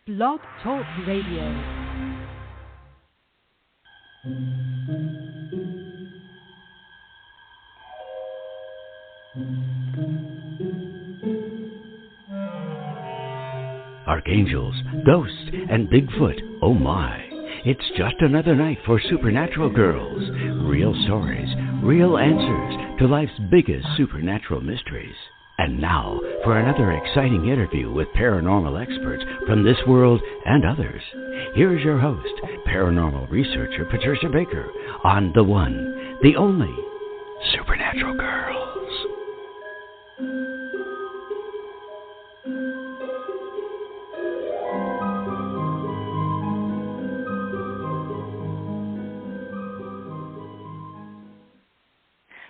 Blog Talk Radio. Archangels, ghosts, and Bigfoot, oh my. It's just another night for Supernatural Girls. Real stories, real answers to life's biggest supernatural mysteries. And now for another exciting interview with paranormal experts from this world and others. Here's your host, paranormal researcher Patricia Baker, on the one, the only, Supernatural Girls.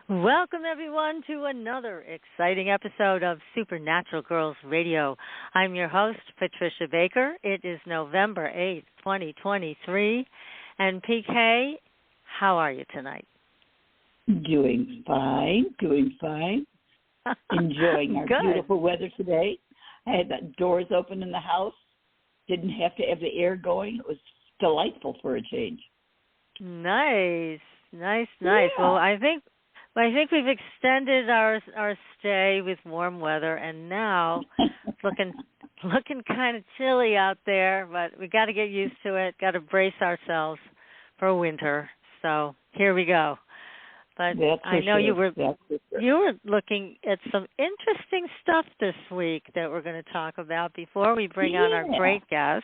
Welcome, everyone, to another exciting episode of Supernatural Girls Radio. I'm your host, Patricia Baker. It is November 8th, 2023. And PK, how are you tonight? Doing fine. Enjoying our beautiful weather today. I had the doors open in the house. Didn't have to have the air going. It was delightful for a change. Nice. Yeah. Well, I think we've extended our stay with warm weather, and now looking kind of chilly out there, but we got to get used to it, got to brace ourselves for winter. So here we go. But I know you were looking at some interesting stuff this week that we're going to talk about before we bring on our great guest.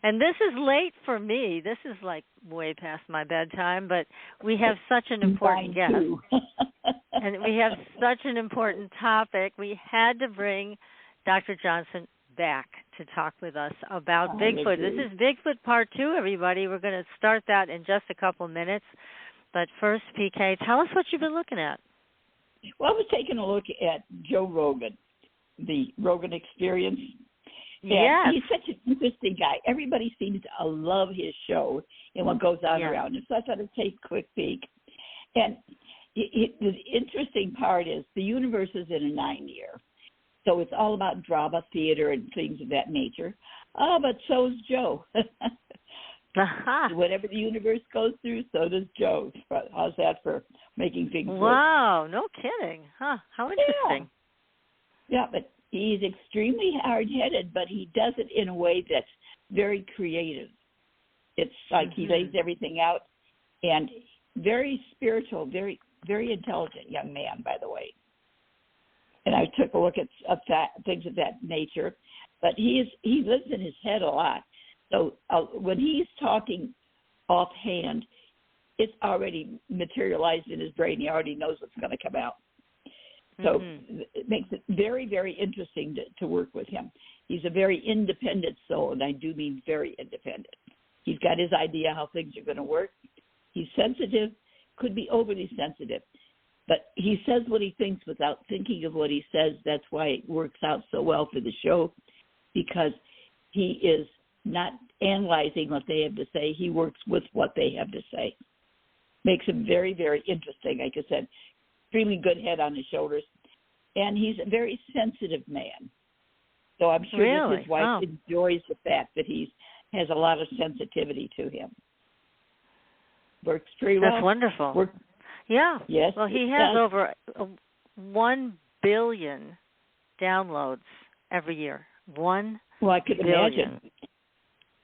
And this is late for me. This is like way past my bedtime, but we have such an important guest. And we have such an important topic. We had to bring Dr. Johnson back to talk with us about Bigfoot. This is Bigfoot Part 2, everybody. We're going to start that in just a couple minutes. But first, PK, tell us what you've been looking at. Well, I was taking a look at Joe Rogan, the Rogan Experience. Yeah, he's such an interesting guy. Everybody seems to love his show and what goes on around him. So I thought I'd take a quick peek. And the interesting part is the universe is in a 9-year. So it's all about drama, theater, and things of that nature. Oh, but so's Joe. Whatever the universe goes through, so does Joe. How's that for making things work? Wow, no kidding. Huh, how interesting. Yeah, but he's extremely hard-headed, but he does it in a way that's very creative. It's like he lays everything out, and very spiritual, very, very intelligent young man, by the way. And I took a look at things of that nature, but he lives in his head a lot. So when he's talking offhand, it's already materialized in his brain. He already knows what's going to come out. So it makes it very, very interesting to work with him. He's a very independent soul, and I do mean very independent. He's got his idea how things are going to work. He's sensitive, could be overly sensitive, but he says what he thinks without thinking of what he says. That's why it works out so well for the show, because he is not analyzing what they have to say. He works with what they have to say. Makes him very, very interesting. Like I said, extremely good head on his shoulders. And he's a very sensitive man. So I'm sure that his wife enjoys the fact that he has a lot of sensitivity to him. Works pretty well. That's wonderful. Yeah. Yes. Well, he has over 1 billion downloads every year. 1 I could imagine.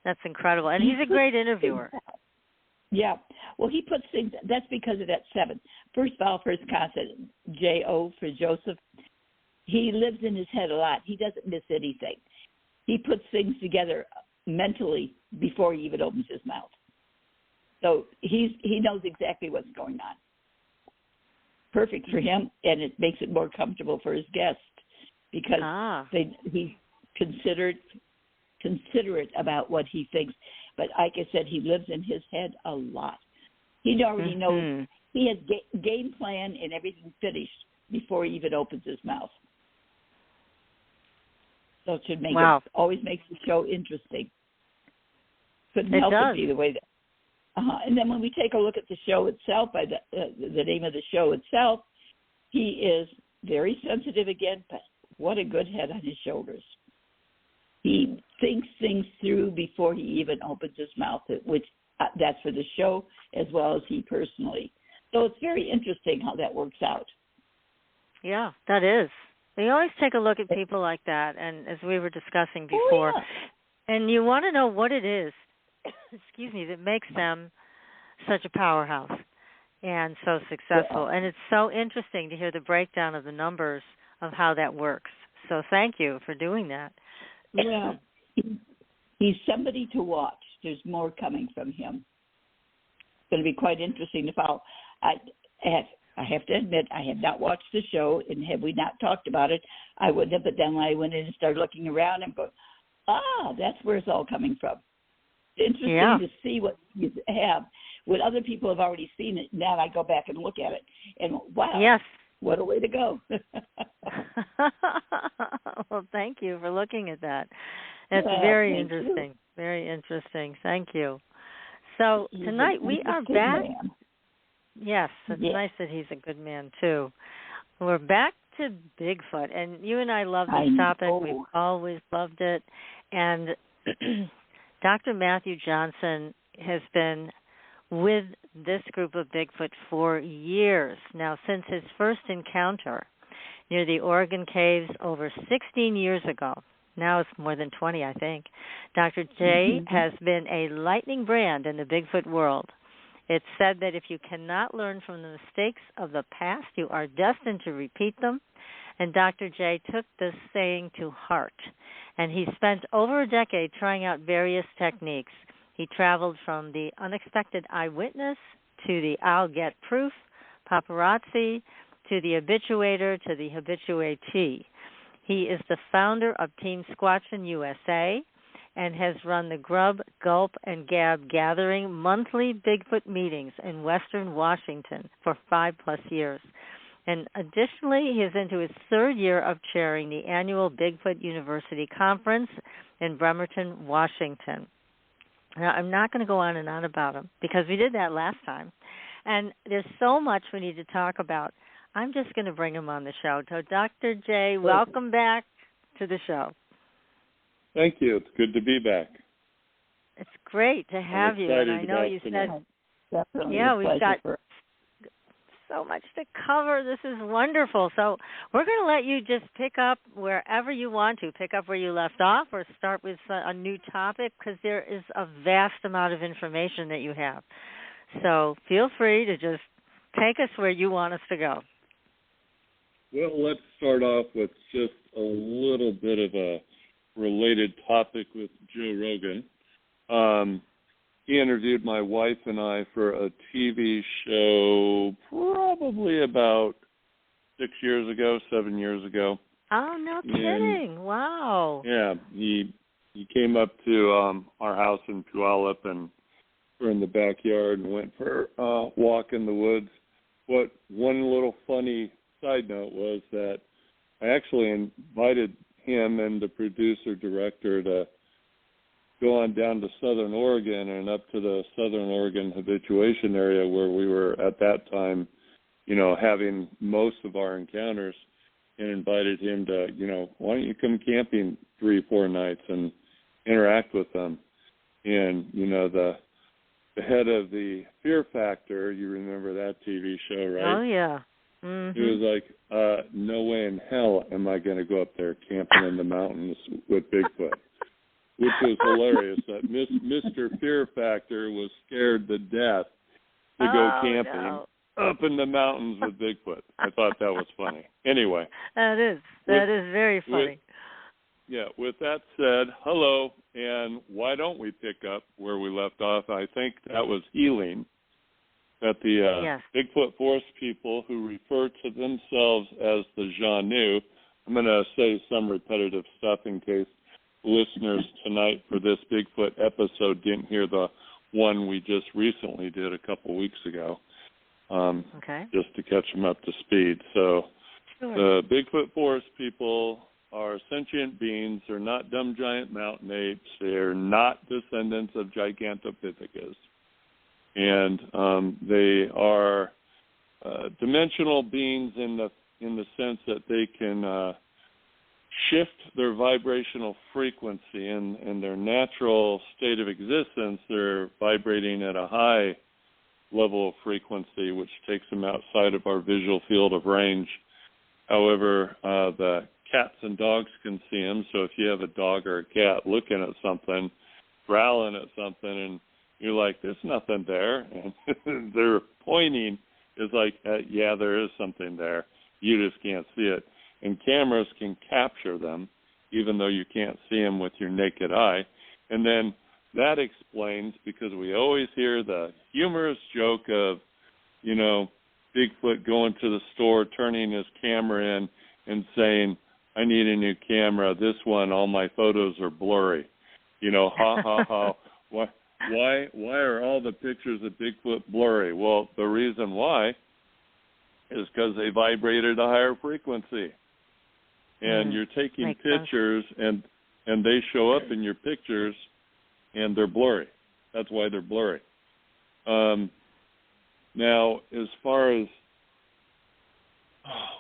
That's incredible. And he's a great interviewer. Yeah. Well, he puts things, that's because of that 7. First of all, for his consonant, J-O for Joseph, he lives in his head a lot. He doesn't miss anything. He puts things together mentally before he even opens his mouth. So he knows exactly what's going on. Perfect for him, and it makes it more comfortable for his guests because he's considerate about what he thinks. But like I said, he lives in his head a lot. He already knows. He has game plan and everything finished before he even opens his mouth. So it should always makes the show interesting. Couldn't help it be the way that. And then when we take a look at the show itself, by the name of the show itself, he is very sensitive again, but what a good head on his shoulders. He thinks things through before he even opens his mouth, which that's for the show as well as he personally. So it's very interesting how that works out. Yeah, that is. We always take a look at people like that, and as we were discussing before, and you want to know what it is, excuse me, that makes them such a powerhouse and so successful. And it's so interesting to hear the breakdown of the numbers of how that works. So thank you for doing that. Well, he's somebody to watch. There's more coming from him. It's going to be quite interesting to follow. I have to admit, I have not watched the show, and had we not talked about it, I wouldn't have. But then I went in and started looking around and go, that's where it's all coming from. It's interesting to see what you have. When other people have already seen it, now I go back and look at it, and wow, what a way to go. Well, thank you for looking at that. That's very interesting. Very interesting. Thank you. So tonight we are back. Man. Yes, it's nice that he's a good man, too. We're back to Bigfoot, and you and I love this topic. We've always loved it. And Dr. Matthew Johnson has been with this group of Bigfoot for years now, since his first encounter near the Oregon Caves over 16 years ago. Now it's more than 20, I think. Dr. J has been a lightning brand in the Bigfoot world. It's said that if you cannot learn from the mistakes of the past, you are destined to repeat them. And Dr. J took this saying to heart. And he spent over a decade trying out various techniques. He traveled from the unexpected eyewitness to the I'll get proof, paparazzi, to the habituator, to the habituatee. He is the founder of Team Squatchin USA and has run the Grub, Gulp, and Gab Gathering monthly Bigfoot meetings in Western Washington for 5+ years. And additionally, he is into his third year of chairing the annual Bigfoot University Conference in Bremerton, Washington. Now, I'm not going to go on and on about him because we did that last time. And there's so much we need to talk about. I'm just going to bring him on the show. So, Dr. J, welcome back to the show. Thank you. It's good to be back. It's great to have you. And I know you said, we've got so much to cover. This is wonderful. So we're going to let you just pick up wherever you want to, pick up where you left off or start with a new topic because there is a vast amount of information that you have. So feel free to just take us where you want us to go. Well, let's start off with just a little bit of a related topic with Joe Rogan. He interviewed my wife and I for a TV show probably about 7 years ago. Oh, no kidding. Wow. Yeah, he came up to our house in Puyallup, and we're in the backyard and went for a walk in the woods. One little funny side note was that I actually invited him and the producer-director to go on down to Southern Oregon and up to the Southern Oregon habituation area where we were at that time, having most of our encounters, and invited him to, why don't you come camping 3-4 nights and interact with them? And, the head of the Fear Factor, you remember that TV show, right? Oh, yeah. Mm-hmm. He was like, no way in hell am I going to go up there camping in the mountains with Bigfoot. Which was hilarious. That Mr. Fear Factor was scared to death to go camping up in the mountains with Bigfoot. I thought that was funny. Anyway. That is very funny. With that said, hello, and why don't we pick up where we left off? I think that was healing, that the Bigfoot Forest people who refer to themselves as the Janu, I'm going to say some repetitive stuff in case listeners tonight for this Bigfoot episode didn't hear the one we just recently did a couple weeks ago, just to catch them up to speed. So the Bigfoot Forest people are sentient beings. They're not dumb giant mountain apes. They're not descendants of Gigantopithecus. And they are dimensional beings in the sense that they can shift their vibrational frequency. In their natural state of existence, they're vibrating at a high level of frequency, which takes them outside of our visual field of range. However, the cats and dogs can see them, so if you have a dog or a cat looking at something, growling at something, and you're like, there's nothing there, and they're pointing, it's like, yeah, there is something there. You just can't see it. And cameras can capture them, even though you can't see them with your naked eye. And then that explains, because we always hear the humorous joke of, you know, Bigfoot going to the store, turning his camera in and saying, I need a new camera. This one, all my photos are blurry. You know, ha, ha, ha. Why are all the pictures of Bigfoot blurry? Well, the reason why is because they vibrated a higher frequency. And you're taking pictures, and they show up in your pictures, and they're blurry. That's why they're blurry. Now, as far as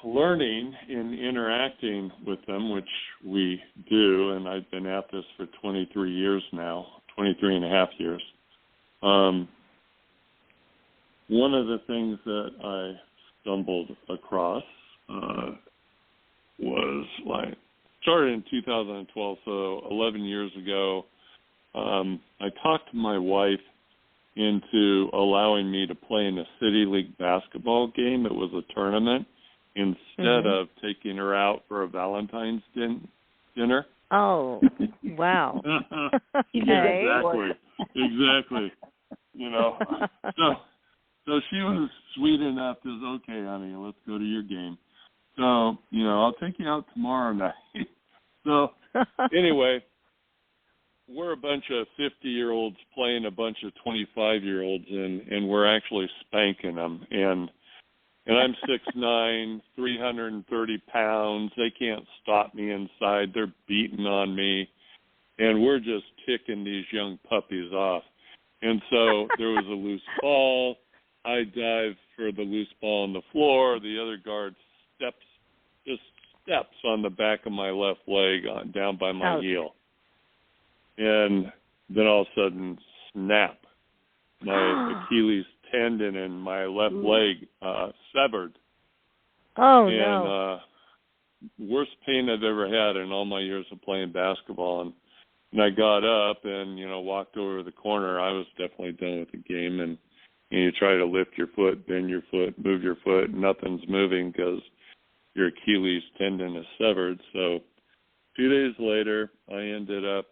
learning and interacting with them, which we do, and I've been at this for 23 years now, 23 and a half years, one of the things that I stumbled across was, like, started in 2012, so 11 years ago. I talked my wife into allowing me to play in a City League basketball game. It was a tournament, instead of taking her out for a Valentine's dinner. Oh, wow. Exactly. You know, so she was sweet enough to say, okay, honey, let's go to your game. So, you know, I'll take you out tomorrow night. So, anyway, we're a bunch of 50-year-olds playing a bunch of 25-year-olds, and we're actually spanking them. And I'm 6'9", 330 pounds. They can't stop me inside. They're beating on me. And we're just ticking these young puppies off. And so there was a loose ball. I dive for the loose ball on the floor. The other guard steps on the back of my left leg down by my heel. And then all of a sudden, snap. My Achilles tendon in my left leg severed. Oh, no. And worst pain I've ever had in all my years of playing basketball. And I got up and, you know, walked over to the corner. I was definitely done with the game. And you try to lift your foot, bend your foot, move your foot. Nothing's moving because your Achilles tendon is severed. So 2 days later, I ended up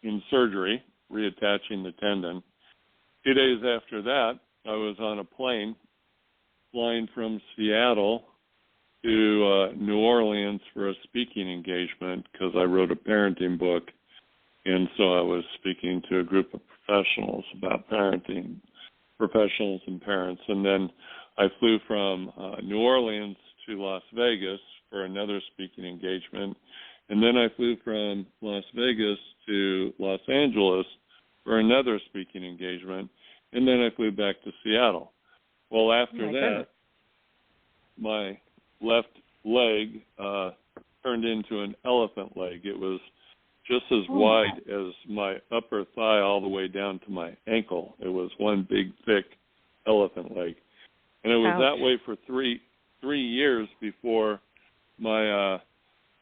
in surgery, reattaching the tendon. 2 days after that, I was on a plane flying from Seattle to New Orleans for a speaking engagement because I wrote a parenting book. And so I was speaking to a group of professionals about parenting, professionals and parents. And then I flew from New Orleans to Las Vegas for another speaking engagement. And then I flew from Las Vegas to Los Angeles for another speaking engagement. And then I flew back to Seattle. Well, after that, my left leg turned into an elephant leg. It was just as wide as my upper thigh all the way down to my ankle. It was one big, thick elephant leg. And it was that way for three years before my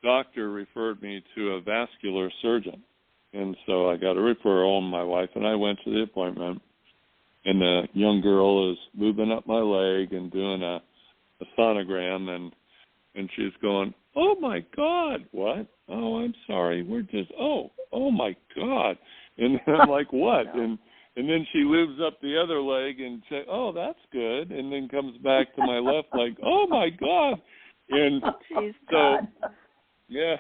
doctor referred me to a vascular surgeon. And so I got a referral, and my wife and I went to the appointment. And the young girl is moving up my leg and doing a sonogram, and she's going, oh, my God, what? Oh, I'm sorry. We're just, oh, my God. And I'm like, what? And then she moves up the other leg and says, oh, that's good, and then comes back to my left leg, oh, my God. And so, yeah,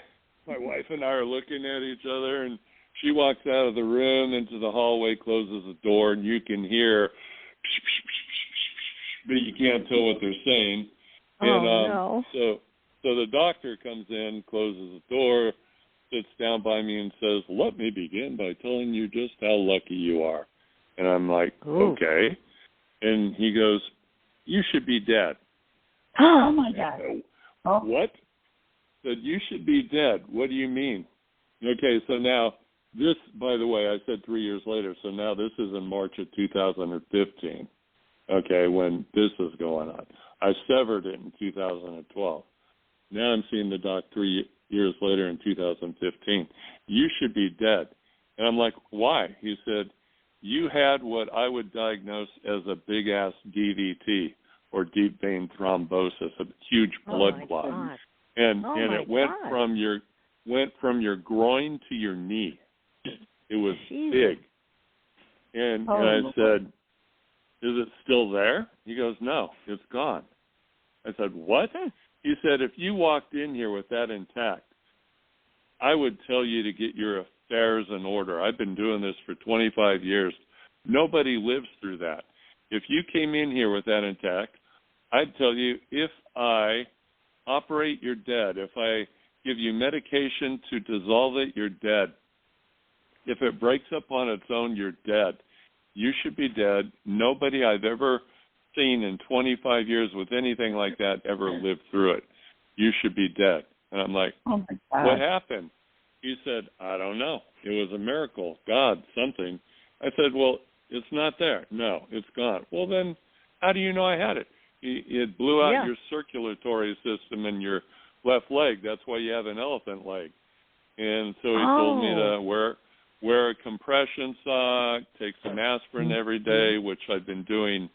my wife and I are looking at each other, and she walks out of the room into the hallway, closes the door, and you can hear, but you can't tell what they're saying. And so the doctor comes in, closes the door, sits down by me and says, let me begin by telling you just how lucky you are. And I'm like, okay. And he goes, you should be dead. Oh, my God. What? said, you should be dead. What do you mean? Okay, so now this, by the way, I said 3 years later, so now this is in March of 2015, okay, when this is going on. I severed it in 2012. Now I'm seeing the doc 3 years later in 2015. You should be dead. And I'm like, why? He said, you had what I would diagnose as a big-ass DVT, or deep vein thrombosis, a huge blood clot. God. And it went from your groin to your knee. It was big. And I said, is it still there? He goes, no, it's gone. I said, what? He said, if you walked in here with that intact, I would tell you to get your affairs in order. I've been doing this for 25 years. Nobody lives through that. If you came in here with that intact, I'd tell you, if I operate, you're dead. If I give you medication to dissolve it, you're dead. If it breaks up on its own, you're dead. You should be dead. Nobody I've ever seen in 25 years with anything like that ever lived through it. You should be dead. And I'm like, oh my God. What happened? He said, I don't know. It was a miracle. God, something. I said, well, it's not there. No, it's gone. Well, then how do you know I had it? It blew out your circulatory system in your left leg. That's why you have an elephant leg. And so he told me to wear a compression sock, take some aspirin every day, which I've been doing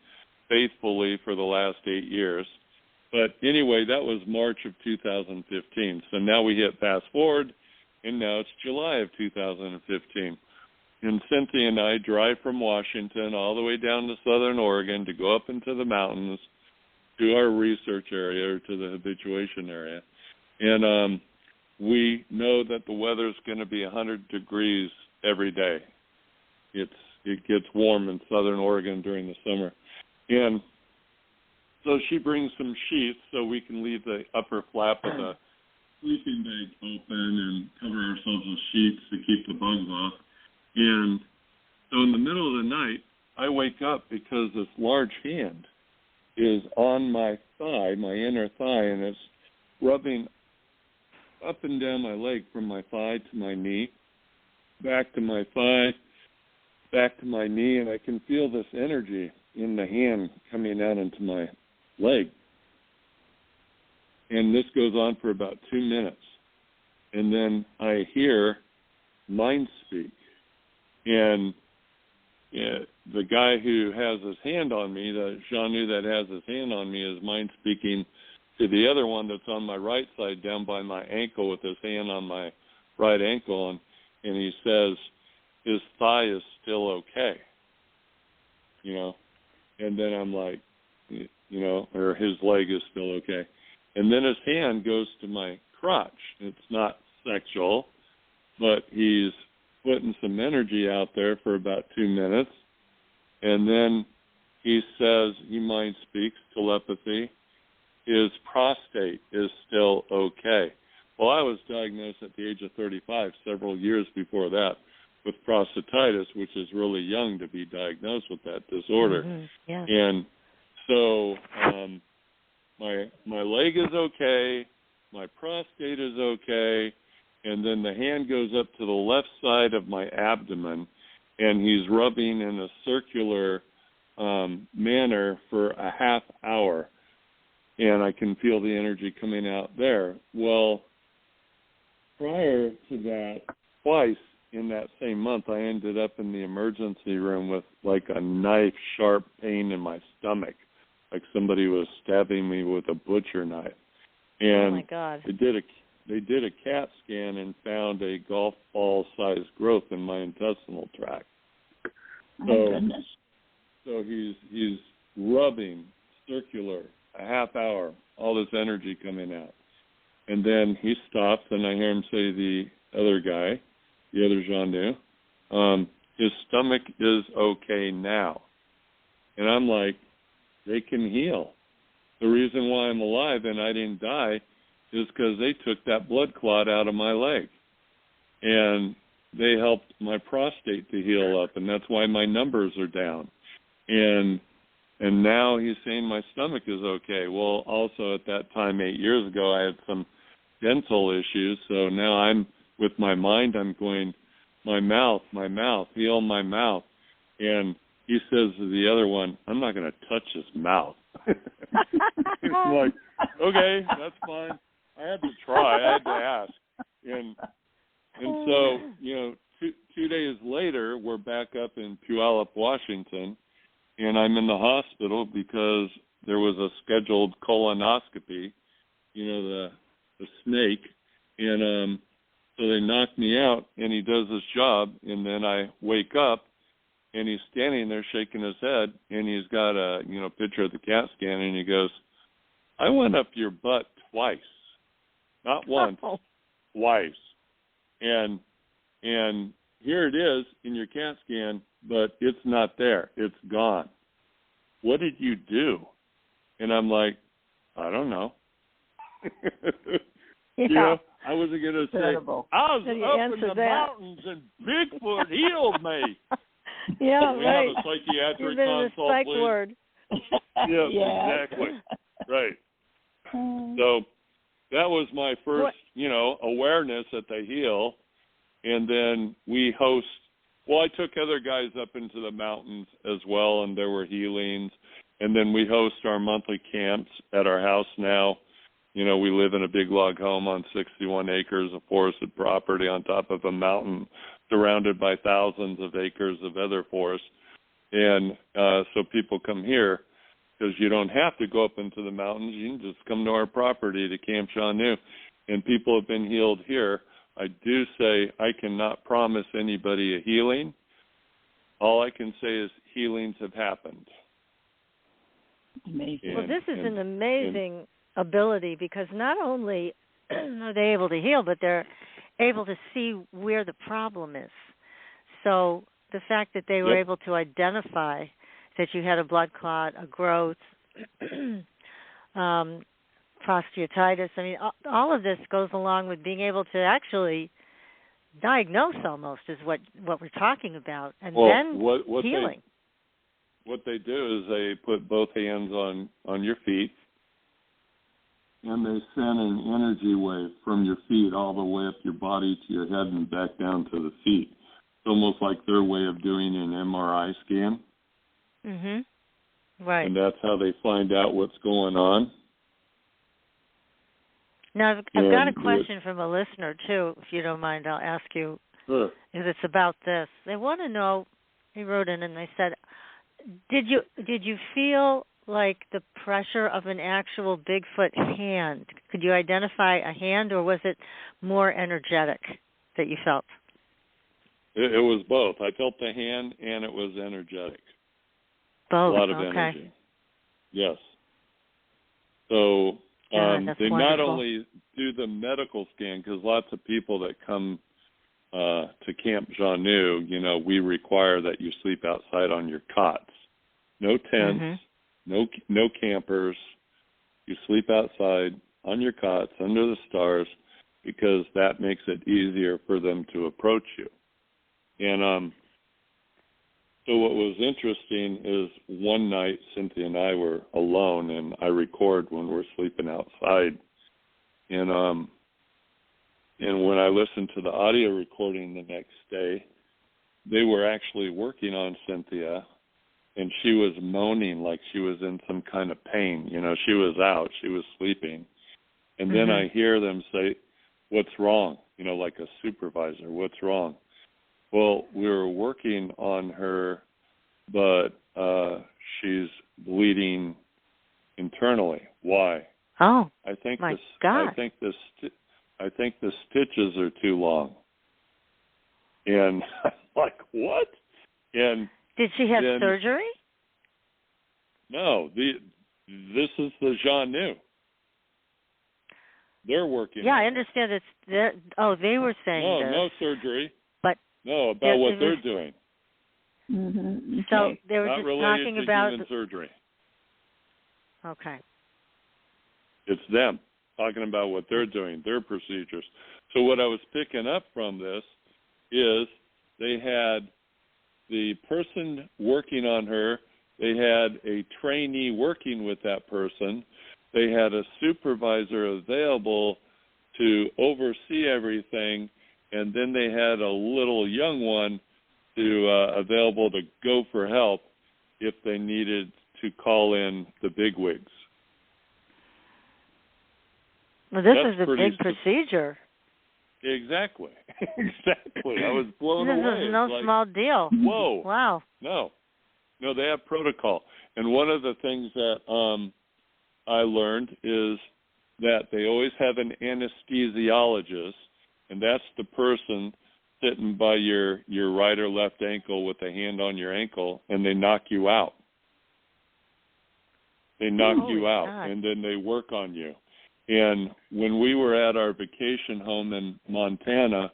faithfully for the last 8 years. But anyway, that was March of 2015. So now we hit fast forward, and now it's July of 2015. And Cynthia and I drive from Washington all the way down to Southern Oregon to go up into the mountains to our research area, or to the habituation area. And we know that the weather's going to be 100 degrees every day. It gets warm in Southern Oregon during the summer. And so she brings some sheets so we can leave the upper flap of the sleeping bag open and cover ourselves with sheets to keep the bugs off. And so in the middle of the night, I wake up because this large hand is on my thigh, my inner thigh, and it's rubbing up and down my leg from my thigh to my knee, back to my thigh, back to my knee, and I can feel this energy in the hand coming out into my leg. And this goes on for about 2 minutes. And then I hear mind speak. And the guy who has his hand on me, the Jeanu that has his hand on me, is mind speaking to the other one that's on my right side down by my ankle with his hand on my right ankle. And he says his thigh is still okay. And then I'm like, or his leg is still okay. And then his hand goes to my crotch. It's not sexual, but he's putting some energy out there for about 2 minutes. And then he says, he mind speaks, telepathy, his prostate is still okay. Well, I was diagnosed at the age of 35, several years before that, with prostatitis, which is really young to be diagnosed with that disorder. Mm-hmm. Yeah. And so my leg is okay, my prostate is okay, and then the hand goes up to the left side of my abdomen, and he's rubbing in a circular manner for a half hour, and I can feel the energy coming out there. Well, prior to that, twice in that same month, I ended up in the emergency room with like a knife-sharp pain in my stomach, like somebody was stabbing me with a butcher knife. And oh my God. They did a CAT scan and found a golf ball-sized growth in my intestinal tract. So he's rubbing circular a half hour, all this energy coming out. And then he stops, and I hear him say the other guy, the other Jeanu, his stomach is okay now. And I'm like, they can heal. The reason why I'm alive and I didn't die is because they took that blood clot out of my leg. And they helped my prostate to heal up, and that's why my numbers are down. And now he's saying my stomach is okay. Well, also at that time, 8 years ago, I had some dental issues. So now I'm, with my mind, I'm going, my mouth, heal my mouth. And he says to the other one, I'm not going to touch his mouth. It's like, okay, that's fine. I had to try. I had to ask. And so, 2 days later, we're back up in Puyallup, Washington, and I'm in the hospital because there was a scheduled colonoscopy, the snake, and so they knocked me out, and he does his job, and then I wake up, and he's standing there shaking his head, and he's got a picture of the CAT scan, and he goes, I went up your butt twice, not once, twice, and here it is in your CAT scan, but it's not there. It's gone. What did you do? And I'm like, I don't know. Yeah. I wasn't going to say, Terrible. I was up in the mountains and Bigfoot healed me. Yeah, we right. have a psychiatric consult, please. Word. Yeah, exactly. Right. So that was my first, awareness that they heal. And then we host, I took other guys up into the mountains as well, and there were healings. And then we host our monthly camps at our house now. We live in a big log home on 61 acres of forested property on top of a mountain surrounded by thousands of acres of other forest. And so people come here because you don't have to go up into the mountains. You can just come to our property to Camp Shawnee. And people have been healed here. I do say I cannot promise anybody a healing. All I can say is healings have happened. Amazing. Well, this is an amazing ability because not only are they able to heal, but they're able to see where the problem is. So the fact that they were able to identify that you had a blood clot, a growth, prostatitis, all of this goes along with being able to actually diagnose almost is what we're talking about, and then healing. What they do is they put both hands on your feet, and they send an energy wave from your feet all the way up your body to your head and back down to the feet. It's almost like their way of doing an MRI scan. Mm-hmm. Right. And that's how they find out what's going on. Now, I've got a question from a listener, too, if you don't mind. I'll ask you. Sure. If it's about this. They want to know, he wrote in and they said, did you feel like the pressure of an actual Bigfoot hand? Could you identify a hand, or was it more energetic that you felt? It was both. I felt the hand, and it was energetic. Both, a lot of energy. Yes. So they wonderful. not only do the medical scan, because lots of people that come to Camp Shawnee, we require that you sleep outside on your cots. No tents, no campers. You sleep outside on your cots under the stars because that makes it easier for them to approach you. And so what was interesting is one night Cynthia and I were alone, and I record when we're sleeping outside. And when I listened to the audio recording the next day, they were actually working on Cynthia, and she was moaning like she was in some kind of pain. She was out. She was sleeping. And then I hear them say, what's wrong? Like a supervisor, what's wrong? Well, we were working on her, but she's bleeding internally. Why? Oh, I think my God. I think the stitches are too long. And I'm like, what? And did she have surgery? No, this is the Shawnee. They're working. Yeah, I understand it's there. Oh, they were saying this. No surgery. But no, about what they're doing. Mm-hmm. Okay. So they were not just related talking to about human surgery. Okay. It's them talking about what they're doing, their procedures. So what I was picking up from this is they had the person working on her, they had a trainee working with that person, they had a supervisor available to oversee everything, and then they had a little young one available to go for help if they needed to call in the bigwigs. Well, this is a big procedure. Exactly. Exactly. I was blown away. This is no small deal. Whoa. Wow. No, they have protocol. And one of the things that I learned is that they always have an anesthesiologist, and that's the person sitting by your right or left ankle with a hand on your ankle, and they knock you out. They knock you out, God. And then they work on you. And when we were at our vacation home in Montana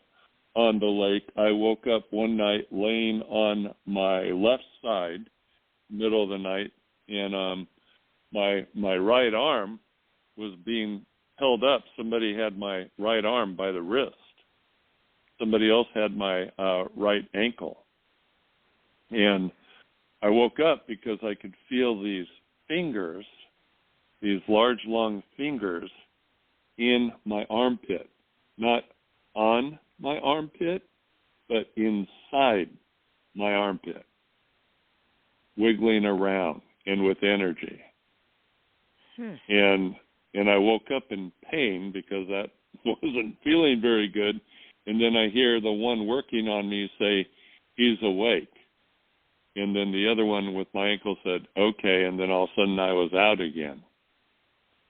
on the lake, I woke up one night laying on my left side, middle of the night, and my right arm was being held up. Somebody had my right arm by the wrist. Somebody else had my right ankle. And I woke up because I could feel these fingers, these large, long fingers in my armpit. Not on my armpit, but inside my armpit, wiggling around and with energy. And I woke up in pain because that wasn't feeling very good. And then I hear the one working on me say, "He's awake." And then the other one with my ankle said, "Okay." And then all of a sudden I was out again.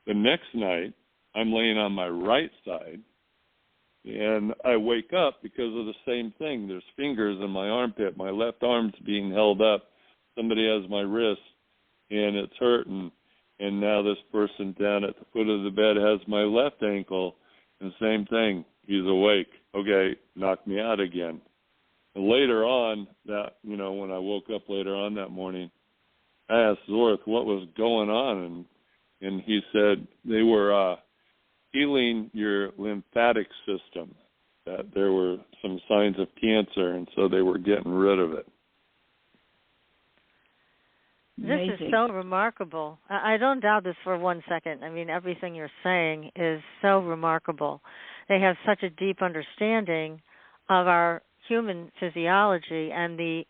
The next night, I'm laying on my right side, and I wake up because of the same thing. There's fingers in my armpit. My left arm's being held up. Somebody has my wrist, and it's hurting. And now this person down at the foot of the bed has my left ankle, and same thing. He's awake. Okay, knock me out again. And later on, when I woke up later on that morning, I asked Zorth what was going on, and he said they were healing your lymphatic system, that there were some signs of cancer, and so they were getting rid of it. This is so remarkable. I don't doubt this for 1 second. I mean, everything you're saying is so remarkable. They have such a deep understanding of our human physiology and the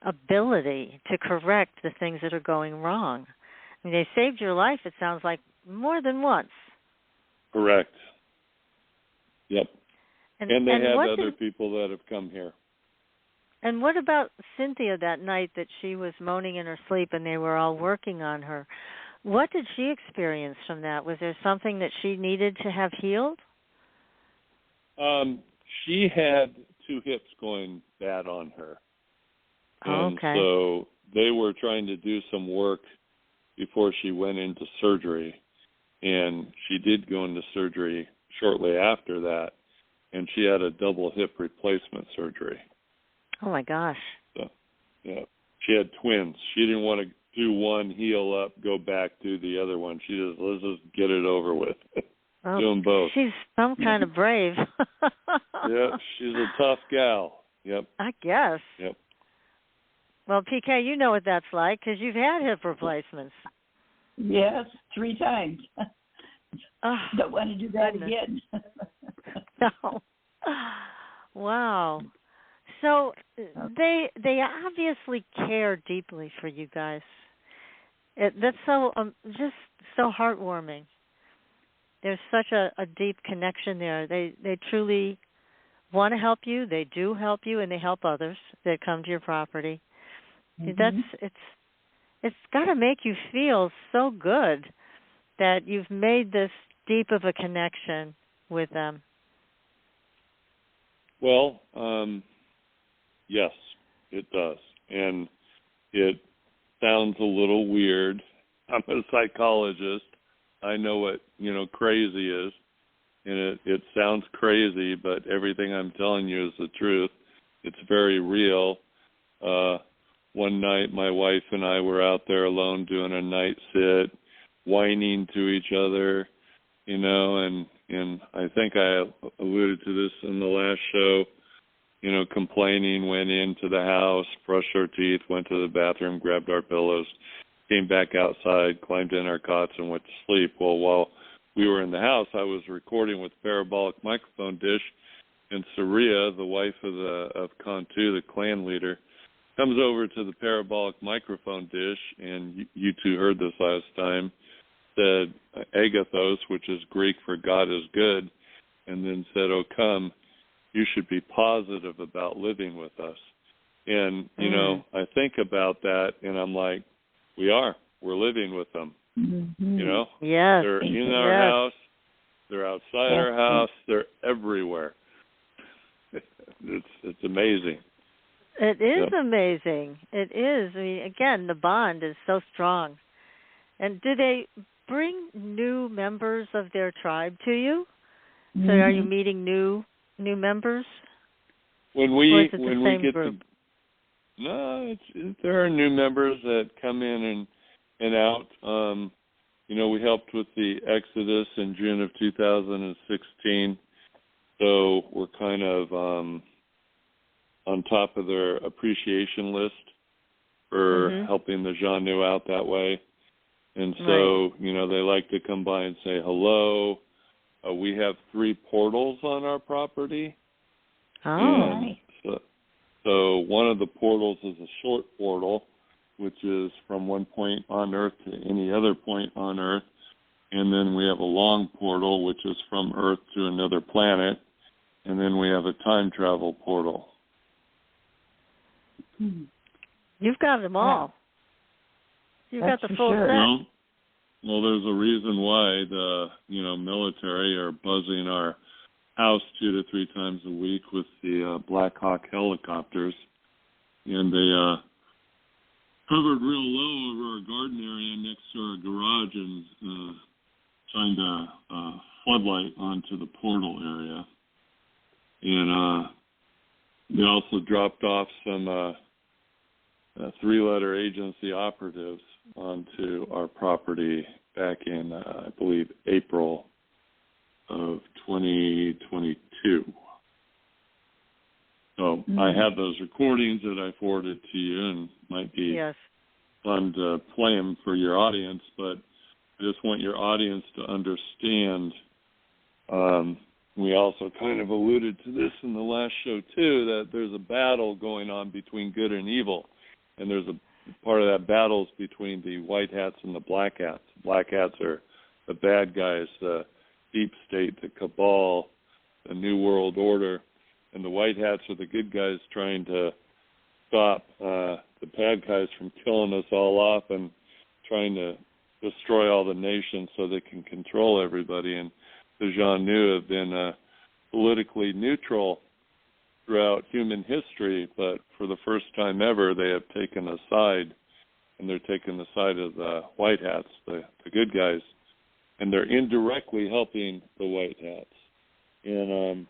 ability to correct the things that are going wrong. I mean, they saved your life, it sounds like, more than once. Correct. Yep. And they have other people that have come here. And what about Cynthia that night that she was moaning in her sleep and they were all working on her? What did she experience from that? Was there something that she needed to have healed? She had 2 hips going bad on her. And so they were trying to do some work before she went into surgery. And she did go into surgery shortly after that, and she had a double hip replacement surgery. Oh, my gosh. So, yeah. She had twins. She didn't want to do one, heal up, go back, do the other one. Let's just get it over with. Well, do them both. She's some kind of brave. Yeah, she's a tough gal. Yep. I guess. Yep. Well, PK, you know what that's like because you've had hip replacements. Yes, 3 times. Oh, don't want to do that again. No. Wow. So they obviously care deeply for you guys. That's so just so heartwarming. There's such a deep connection there. They truly want to help you. They do help you, and they help others that come to your property. Mm-hmm. It's got to make you feel so good that you've made this deep of a connection with them. Well, yes, it does. And it sounds a little weird. I'm a psychologist. I know what, crazy is. And it sounds crazy, but everything I'm telling you is the truth. It's very real. One night, my wife and I were out there alone doing a night sit, whining to each other, and I think I alluded to this in the last show, complaining, went into the house, brushed our teeth, went to the bathroom, grabbed our pillows, came back outside, climbed in our cots, and went to sleep. Well, while we were in the house, I was recording with a parabolic microphone dish, and Saria, the wife of Cantu, the clan leader, comes over to the parabolic microphone dish, and you two heard this last time, said agathos, which is Greek for God is good, and then said, oh, come, you should be positive about living with us. And, you know, I think about that, and I'm like, we're living with them. Mm-hmm. You know? Yes. They're in our house, they're outside our house, they're everywhere. It's amazing. It is amazing. It is. I mean, again, the bond is so strong. And do they bring new members of their tribe to you? So are you meeting new members? When we get group? there are new members that come in and out. You know, we helped with the Exodus in June of 2016, so we're kind of on top of their appreciation list for helping the Janu out that way. And so, you know, they like to come by and say hello. We have 3 portals on our property. Oh, nice. So one of the portals is a short portal, which is from one point on Earth to any other point on Earth. And then we have a long portal, which is from Earth to another planet. And then we have a time travel portal. You've got them all. You've got the full set. Well, there's a reason why the military are buzzing our house 2 to 3 times a week with the Black Hawk helicopters, and they hovered real low over our garden area next to our garage and shined a floodlight onto the portal area, and they also dropped off some 3-letter agency operatives onto our property back in, I believe, April of 2022. So I have those recordings that I forwarded to you, and might be fun to play them for your audience, but I just want your audience to understand. We also kind of alluded to this in the last show, too, that there's a battle going on between good and evil. And there's a part of that battle is between the white hats and the black hats. Black hats are the bad guys, the deep state, the cabal, the New World Order. And the white hats are the good guys trying to stop the bad guys from killing us all off and trying to destroy all the nations so they can control everybody. And the Janu have been politically neutral throughout human history, but for the first time ever, they have taken a side, and they're taking the side of the white hats, the good guys, and they're indirectly helping the white hats. And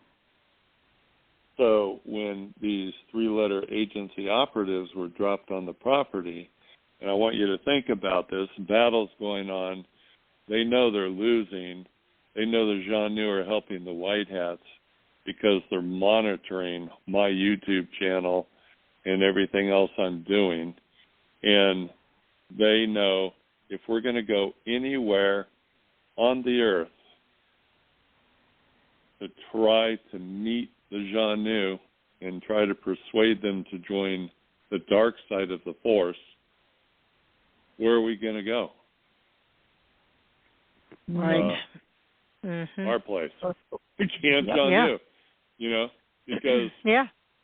so when these 3-letter agency operatives were dropped on the property, and I want you to think about this, battle's going on, they know they're losing, they know the Janu are helping the white hats, because they're monitoring my YouTube channel and everything else I'm doing. And they know if we're going to go anywhere on the earth to try to meet the Janu and try to persuade them to join the dark side of the Force, where are we going to go? Right. Our place. We can't Janu. You know, because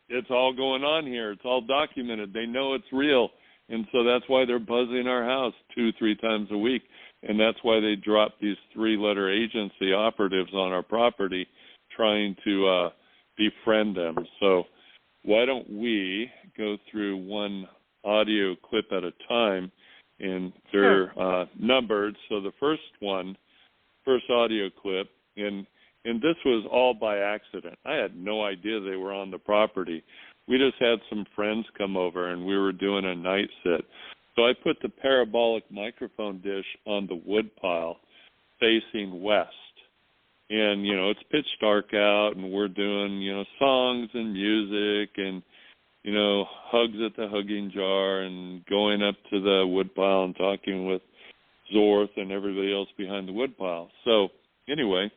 it's all going on here. It's all documented. They know it's real. And so that's why they're buzzing our house 2-3 times a week. And that's why they drop these 3-letter agency operatives on our property trying to befriend them. So why don't we go through one audio clip at a time, and they're numbered. So the first audio clip, and this was all by accident. I had no idea they were on the property. We just had some friends come over, and we were doing a night sit. So I put the parabolic microphone dish on the wood pile facing west. And, it's pitch dark out, and we're doing, songs and music and, hugs at the hugging jar and going up to the wood pile and talking with Zorth and everybody else behind the wood pile. So anyway,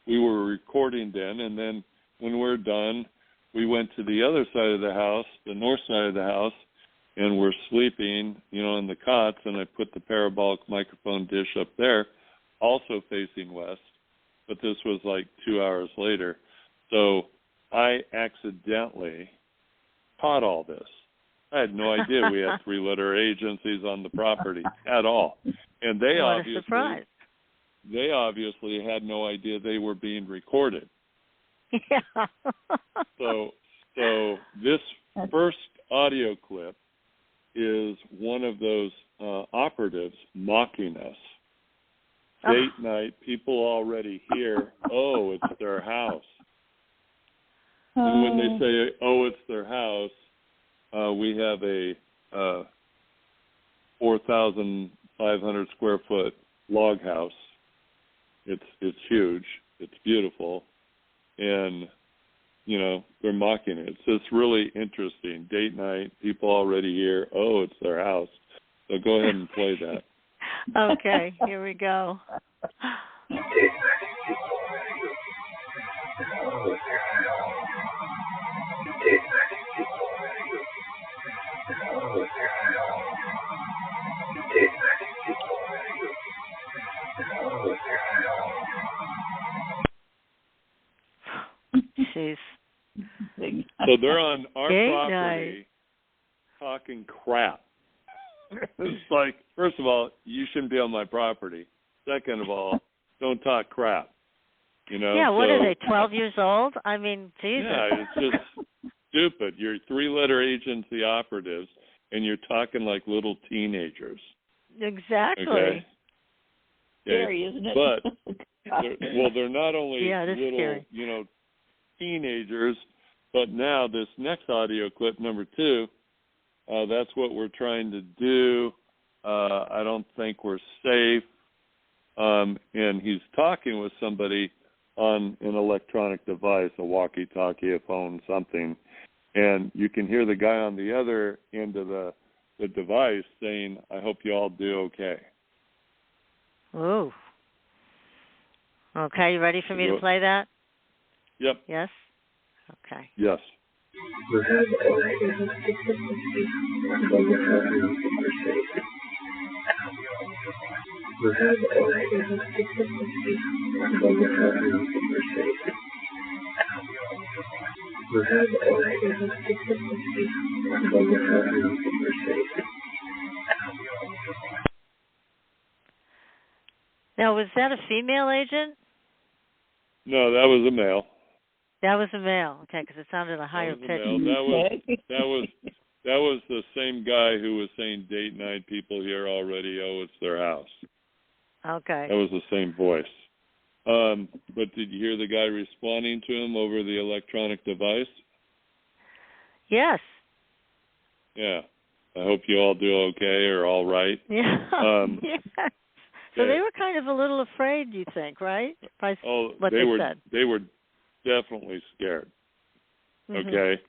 we were recording then, and then when we're done, we went to the other side of the house, the north side of the house, and we're sleeping, in the cots, and I put the parabolic microphone dish up there, also facing west, but this was like 2 hours later. So I accidentally caught all this. I had no idea we had three-letter agencies on the property at all. And they obviously had no idea they were being recorded. Yeah. So this first audio clip is one of those operatives mocking us. Date night, people already hear, oh, it's their house. And when they say, oh, it's their house, we have a 4,500 square foot log house. It's huge. It's beautiful. And, they're mocking it. So it's really interesting. Date night, people already hear, oh, it's their house. So go ahead and play that. Okay, here we go. Jeez. So they're on our property talking crap. It's like, first of all, you shouldn't be on my property. Second of all, don't talk crap. Yeah, what are they, 12 years old? I mean, Jesus. Yeah, it's just stupid. You're three-letter agency operatives, and you're talking like little teenagers. Exactly. Okay? Scary, isn't it? But, they're not only little, scary. Teenagers, but now this next audio clip, number 2, that's what we're trying to do. I don't think we're safe. And he's talking with somebody on an electronic device, a walkie-talkie, a phone, something. And you can hear the guy on the other end of the device saying, I hope you all do okay. Ooh. Okay, you ready for me to play that? Yep. Yes? Okay. Yes. Now, was that a female agent? No, that was a male. That was a male. Okay, because it sounded a higher pitch. That was the same guy who was saying date night, people here already, oh, it's their house. Okay. That was the same voice. But did you hear the guy responding to him over the electronic device? Yes. Yeah. I hope you all do okay or all right. Yeah. Yes. So they were kind of a little afraid, you think, right? By what they said. They were definitely scared. Mm-hmm. Okay.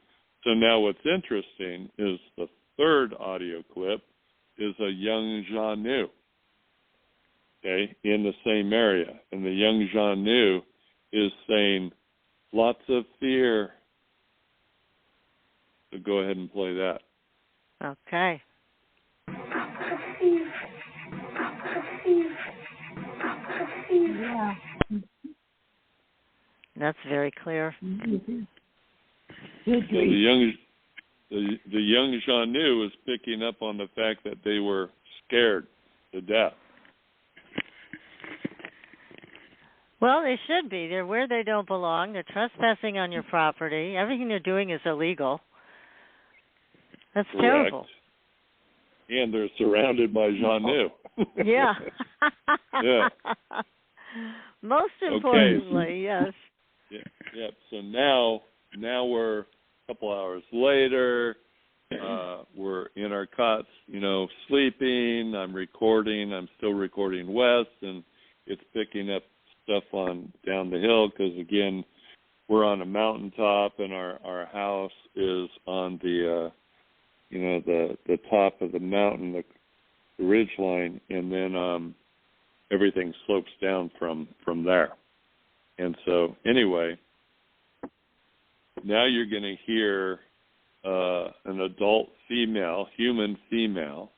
So now what's interesting is the third audio clip is a young Jeannu, okay, in the same area. And the young Jeannu is saying, lots of fear. So go ahead and play that. Okay. Yeah. That's very clear. Good So the young Jeannu was picking up on the fact that they were scared to death. Well, they should be. They're where they don't belong. They're trespassing on your property. Everything they're doing is illegal. That's Correct. terrible. And they're surrounded by Jeannu. Yeah. Yeah. Most importantly, yes. Yeah. So now we're a couple hours later. We're in our cots, sleeping. I'm recording. I'm still recording west, and it's picking up stuff on down the hill because, again, we're on a mountaintop, and our house is on the top of the mountain, the ridge line, and then everything slopes down from there. And so anyway, now you're going to hear an adult female, human female,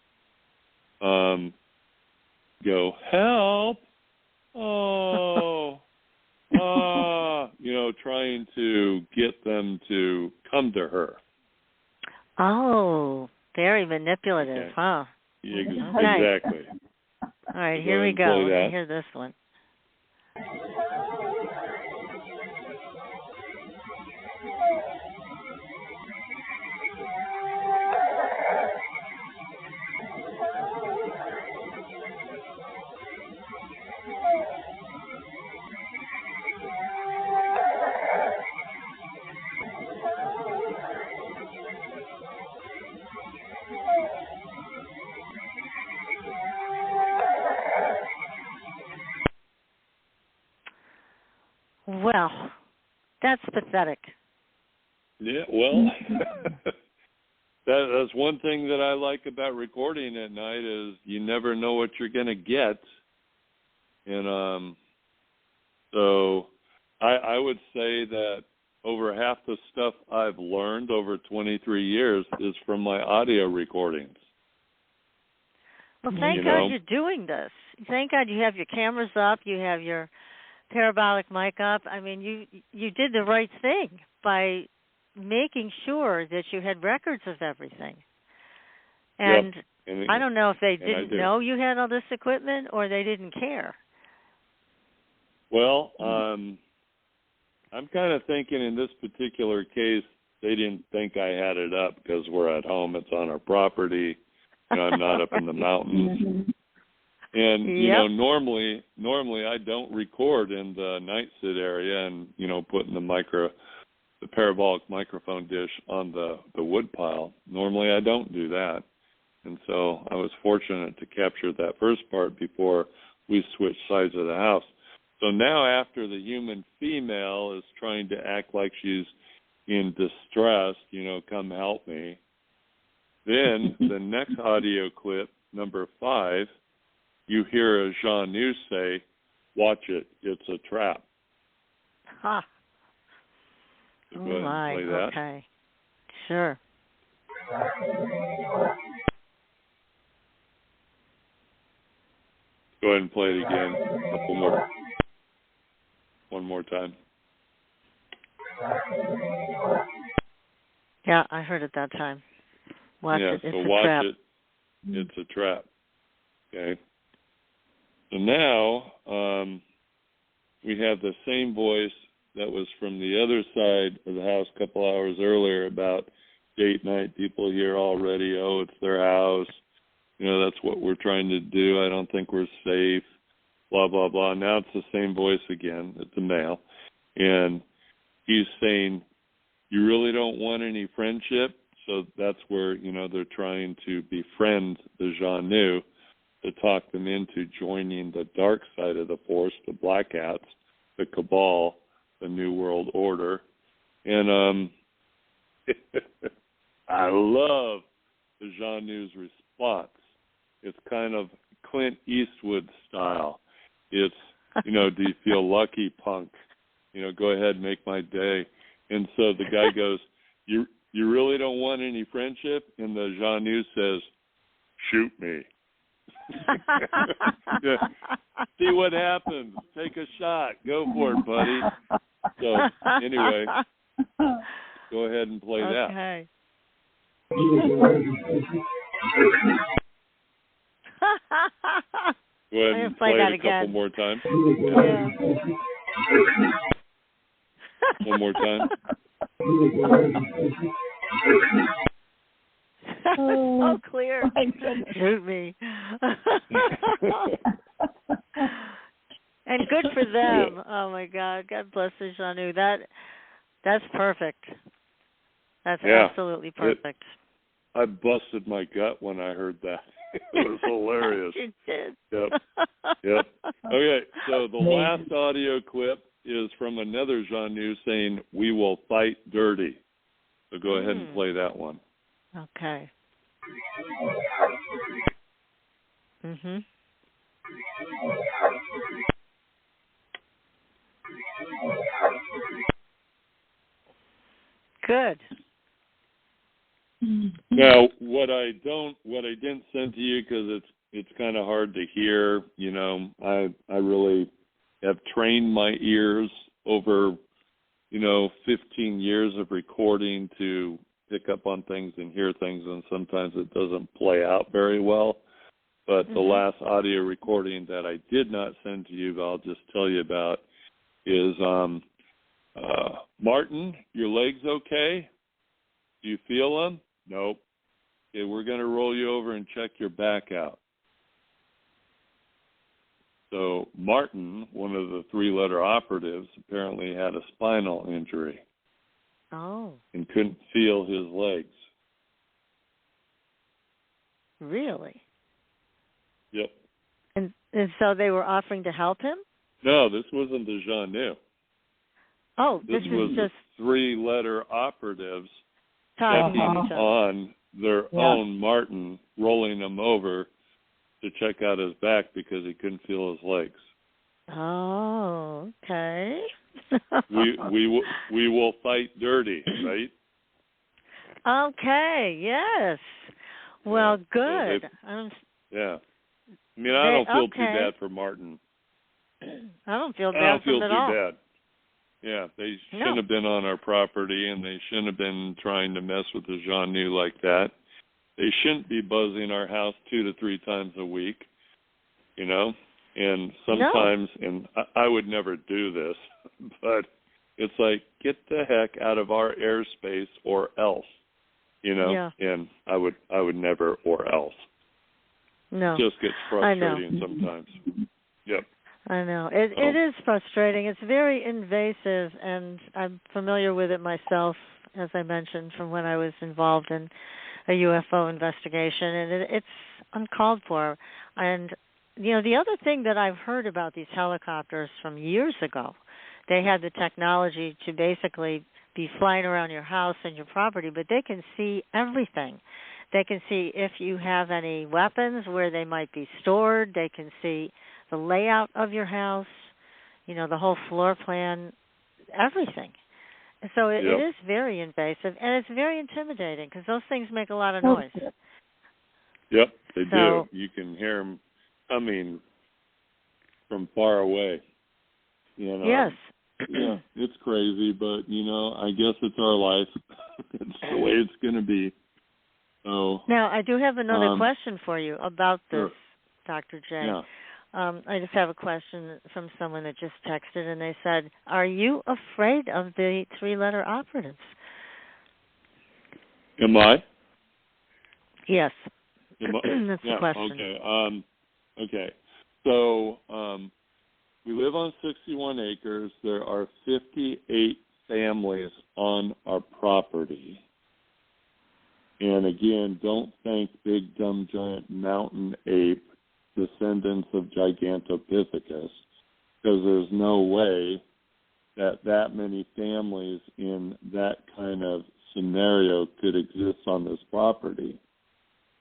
go, help, oh, trying to get them to come to her. Oh, very manipulative, okay. huh? Exactly. All right, here we go. Let me hear this one. Well, that's pathetic. Yeah, well, that's one thing that I like about recording at night is you never know what you're going to get. And so I would say that over half the stuff I've learned over 23 years is from my audio recordings. Well, thank God you're doing this. Thank God you have your cameras up, you have your parabolic mic up. I mean, you did the right thing by making sure that you had records of everything. And, yep. I don't know if they didn't know you had all this equipment or they didn't care. Well, I'm kind of thinking in this particular case, they didn't think I had it up because we're at home. It's on our property. I'm not up in the mountains. And, normally I don't record in the night sit area and, putting the parabolic microphone dish on the wood pile. Normally I don't do that. And so I was fortunate to capture that first part before we switched sides of the house. So now after the human female is trying to act like she's in distress, come help me, then the next audio clip, number 5, you hear a Jean say, watch it, it's a trap. Ha. So go ahead and play that. Okay. Sure. Go ahead and play it again. One more time. Yeah, I heard it that time. Watch it, it's a watch trap. it, it's a trap. Okay. So now we have the same voice that was from the other side of the house a couple hours earlier about date night. People here already, it's their house. That's what we're trying to do. I don't think we're safe, blah, blah, blah. Now it's the same voice again. It's a male. And he's saying, you really don't want any friendship? So that's where, they're trying to befriend the Jean to talk them into joining the dark side of the force, the Black Hats, the Cabal, the New World Order. And I love the Jean response. It's kind of Clint Eastwood style. It's, do you feel lucky, punk? Go ahead, make my day. And so the guy goes, you really don't want any friendship? And the Jean says, shoot me. Yeah. See what happens. Take a shot. Go for it, buddy. So anyway, go ahead and play that. Okay. Go ahead and play it a couple more times. Yeah. One more time. Oh, clear. Shoot me. And good for them. Oh my God. God bless the Jean. That's perfect. That's absolutely perfect. I busted my gut when I heard that. It was hilarious. You did. Yep. Okay, so the last audio clip is from another Jean saying, we will fight dirty. So go ahead and play that one. Okay. Good. Now, what I didn't send to you because it's kind of hard to hear. You know, I really have trained my ears over 15 years of recording to pick up on things and hear things, and sometimes it doesn't play out very well. But the last audio recording that I did not send to you, but I'll just tell you about, is Martin, your legs okay? Do you feel them? Nope. Okay, we're going to roll you over and check your back out. So Martin, one of the three-letter operatives, apparently had a spinal injury. Oh. And couldn't feel his legs. Really? Yep. And so they were offering to help him? No, this wasn't the Jeanne. Oh, this was just three-letter operatives checking on their own Martin, rolling him over to check out his back because he couldn't feel his legs. Oh, okay. we will fight dirty, right? Okay. Yes. Well, good. So yeah. I mean, I don't feel too bad for Martin. I don't feel bad for him at all. Bad. Yeah, they shouldn't have been on our property, and they shouldn't have been trying to mess with the Jeanne like that. They shouldn't be buzzing our house 2 to 3 times a week, And sometimes, and I would never do this, but it's like, get the heck out of our airspace or else, And I would never or else. No. It just gets frustrating sometimes. Yep. I know. It is frustrating. It's very invasive, and I'm familiar with it myself, as I mentioned, from when I was involved in a UFO investigation, and it's uncalled for. And, the other thing that I've heard about these helicopters from years ago, they had the technology to basically be flying around your house and your property, but they can see everything. They can see if you have any weapons, where they might be stored. They can see the layout of your house, the whole floor plan, everything. So it is very invasive, and it's very intimidating because those things make a lot of noise. Yep, they do. You can hear them coming from far away. Yes. Yeah, it's crazy, but, I guess it's our life. It's the way it's going to be. So, now, I do have another question for you about this, sure. Dr. J. Yeah. I just have a question from someone that just texted, and they said, are you afraid of the three-letter operatives? Am I? Yes. That's the question. Okay. Okay. So we live on 61 acres. There are 58 families on our property. And again, don't think big, dumb, giant mountain ape descendants of Gigantopithecus, because there's no way that many families in that kind of scenario could exist on this property.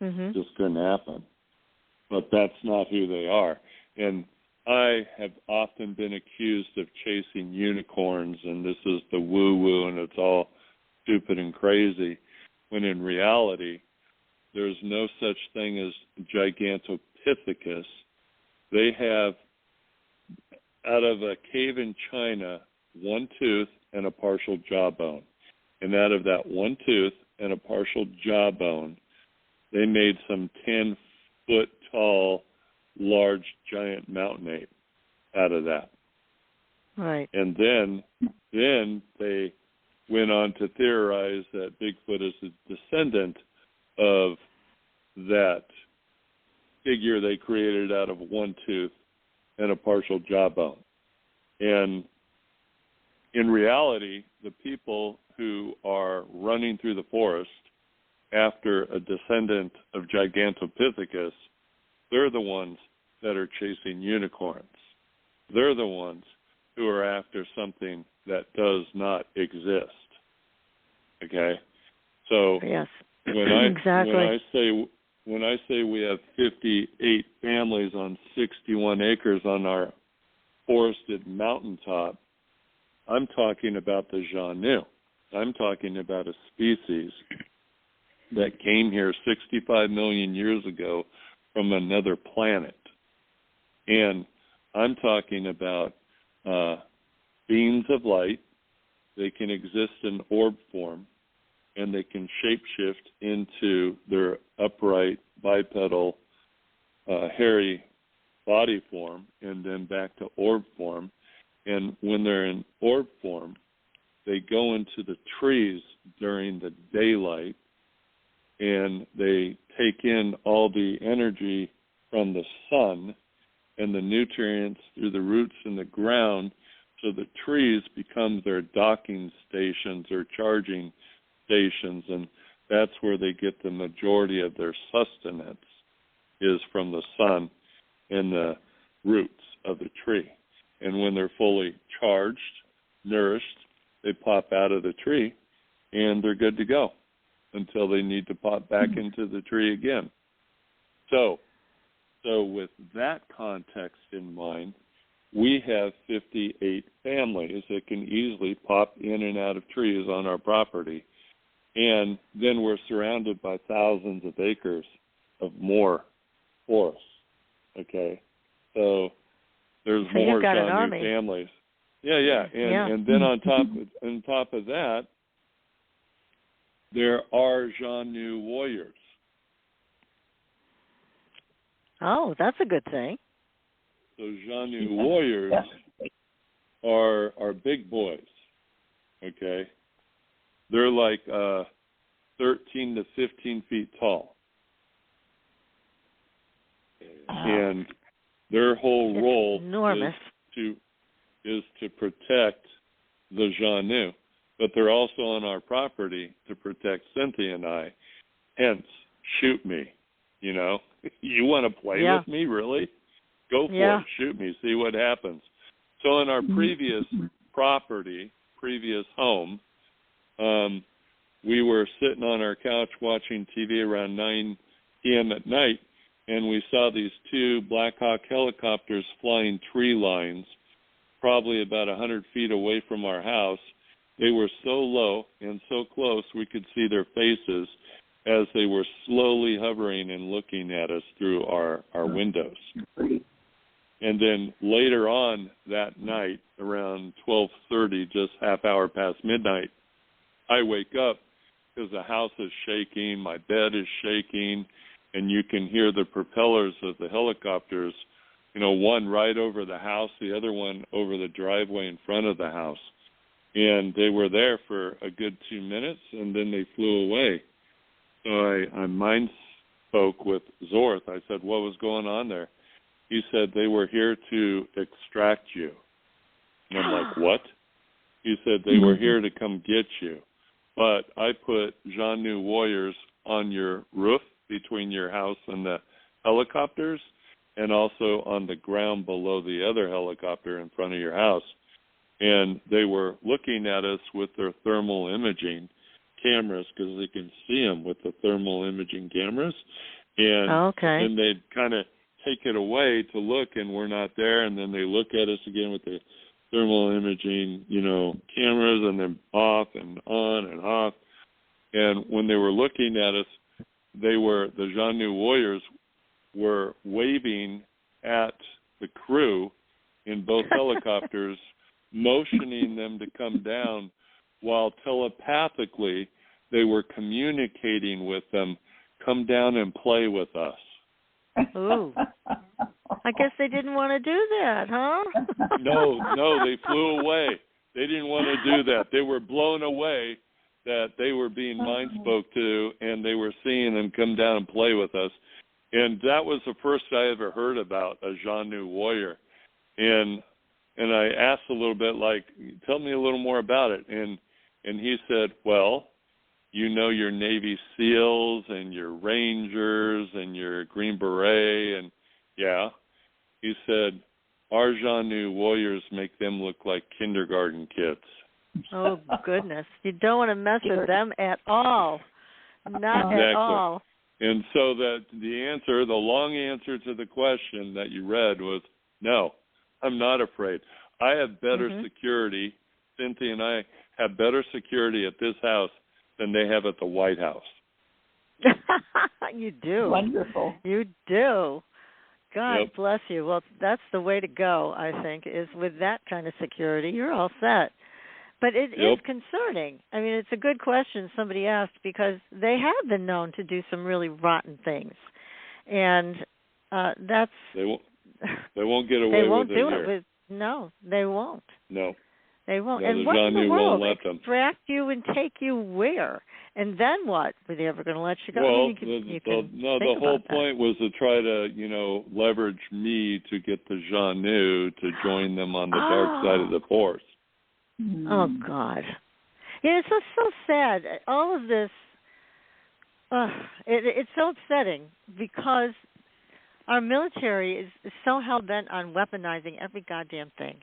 Mm-hmm. Just couldn't happen. But that's not who they are. And I have often been accused of chasing unicorns, and this is the woo-woo, and it's all stupid and crazy, when in reality, there's no such thing as Gigantopithecus. They have, out of a cave in China, one tooth and a partial jawbone. And out of that one tooth and a partial jawbone, they made some 10-foot-tall, large, giant mountain ape out of that. Right. And then they went on to theorize that Bigfoot is a descendant of that figure they created out of one tooth and a partial jawbone. And in reality, the people who are running through the forest after a descendant of Gigantopithecus, they're the ones that are chasing unicorns. They're the ones who are after something that does not exist. Okay? So yes. when I exactly. when I say when I say we have 58 families on 61 acres on our forested mountaintop, I'm talking about the Janu. I'm talking about a species that came here 65 million years ago from another planet. And I'm talking about beings of light. They can exist in orb form, and they can shapeshift into their upright, bipedal, hairy body form, and then back to orb form. And when they're in orb form, they go into the trees during the daylight, and they take in all the energy from the sun and the nutrients through the roots in the ground, so the trees become their docking stations or charging stations, and that's where they get the majority of their sustenance, is from the sun and the roots of the tree. And when they're fully charged, nourished, they pop out of the tree, and they're good to go until they need to pop back into the tree again. So with that context in mind, we have 58 families that can easily pop in and out of trees on our property. And then we're surrounded by thousands of acres of more forest. Okay? So there's more Janu families. Yeah. And then on top of that, there are Janu warriors. Oh, that's a good thing. So Janu warriors are big boys. Okay? They're like 13 to 15 feet tall. And their whole role is to protect the Janu, but they're also on our property to protect Cynthia and I. Hence, shoot me. You know, you want to play with me, really? Go for it. Shoot me. See what happens. So in our previous home, we were sitting on our couch watching TV around 9 p.m. at night, and we saw these two Black Hawk helicopters flying tree lines, probably about 100 feet away from our house. They were so low and so close we could see their faces as they were slowly hovering and looking at us through our windows. And then later on that night, around 12:30, just half hour past midnight, I wake up because the house is shaking, my bed is shaking, and you can hear the propellers of the helicopters, you know, one right over the house, the other one over the driveway in front of the house. And they were there for a good 2 minutes, and then they flew away. So I mind spoke with Zorth. I said, what was going on there? He said, they were here to extract you. And I'm like, what? He said, they were here to come get you. But I put Janu warriors on your roof between your house and the helicopters, and also on the ground below the other helicopter in front of your house. And they were looking at us with their thermal imaging cameras, because they can see them with the thermal imaging cameras. And then they'd kind of take it away to look, and we're not there, and then they look at us again with the thermal imaging, you know, cameras, and then off and on and off. And when they were looking at us, the Janu warriors were waving at the crew in both helicopters, motioning them to come down, while telepathically they were communicating with them, come down and play with us. Ooh. I guess they didn't want to do that, huh? No, they flew away. They didn't want to do that. They were blown away that they were being mind spoke to, and they were seeing them come down and play with us. And that was the first I ever heard about a Janu warrior. And I asked a little bit, like, tell me a little more about it. And he said, well, you know, your Navy SEALs and your Rangers and your Green Beret, and he said, our Janu warriors make them look like kindergarten kids. Oh, goodness. You don't want to mess with them at all. Not at all. And so that the long answer to the question that you read was, no, I'm not afraid. I have better security. Cynthia and I have better security at this house than they have at the White House. You do. Wonderful. You do. God bless you. Well, that's the way to go, I think, is with that kind of security. You're all set. But it is concerning. I mean, it's a good question somebody asked because they have been known to do some really rotten things. And that's... They won't get away with it. They won't do it with... No, they won't. No. They won't. No, and what in the world? Extract you and take you where? And then what? Were they ever going to let you go? Well, the whole point was to try to, leverage me to get the Jean-Nu to join them on the dark side of the force. Oh, God. Yeah, it's so sad. All of this, it's so upsetting because our military is so hell-bent on weaponizing every goddamn thing,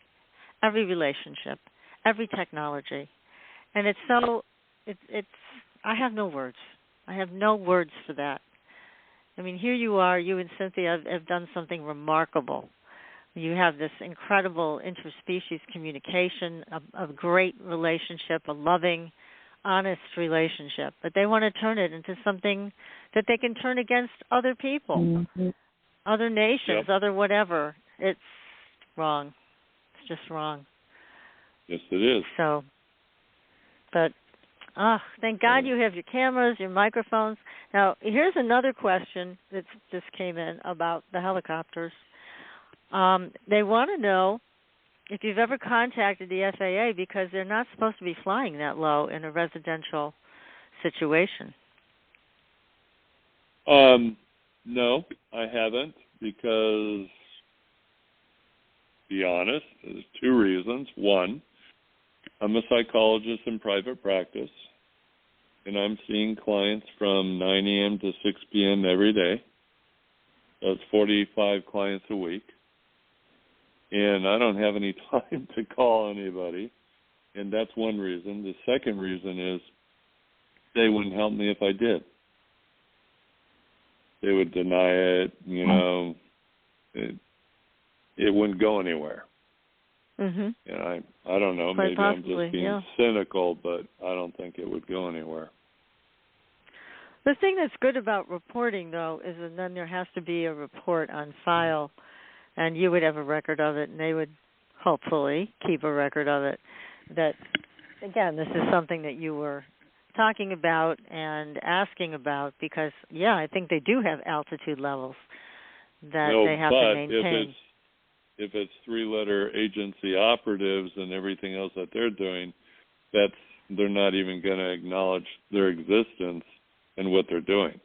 every relationship, every technology. And it's I have no words. I have no words for that. I mean, here you are, you and Cynthia have done something remarkable. You have this incredible interspecies communication, a great relationship, a loving, honest relationship. But they want to turn it into something that they can turn against other people, other nations, other whatever. It's wrong. It's just wrong. Yes, it is. So, but, thank God you have your cameras, your microphones. Now, here's another question that just came in about the helicopters. They want to know if you've ever contacted the FAA because they're not supposed to be flying that low in a residential situation. No, I haven't because, to be honest, there's two reasons. One, I'm a psychologist in private practice, and I'm seeing clients from 9 a.m. to 6 p.m. every day. That's 45 clients a week. And I don't have any time to call anybody, and that's one reason. The second reason is they wouldn't help me if I did. They would deny it, it wouldn't go anywhere. And I don't know, quite maybe possibly, I'm just being cynical, but I don't think it would go anywhere. The thing that's good about reporting, though, is that then there has to be a report on file, and you would have a record of it, and they would hopefully keep a record of it. That, again, this is something that you were talking about and asking about because, I think they do have altitude levels that they have to maintain. If it's three-letter agency operatives and everything else that they're doing, they're not even going to acknowledge their existence and what they're doing.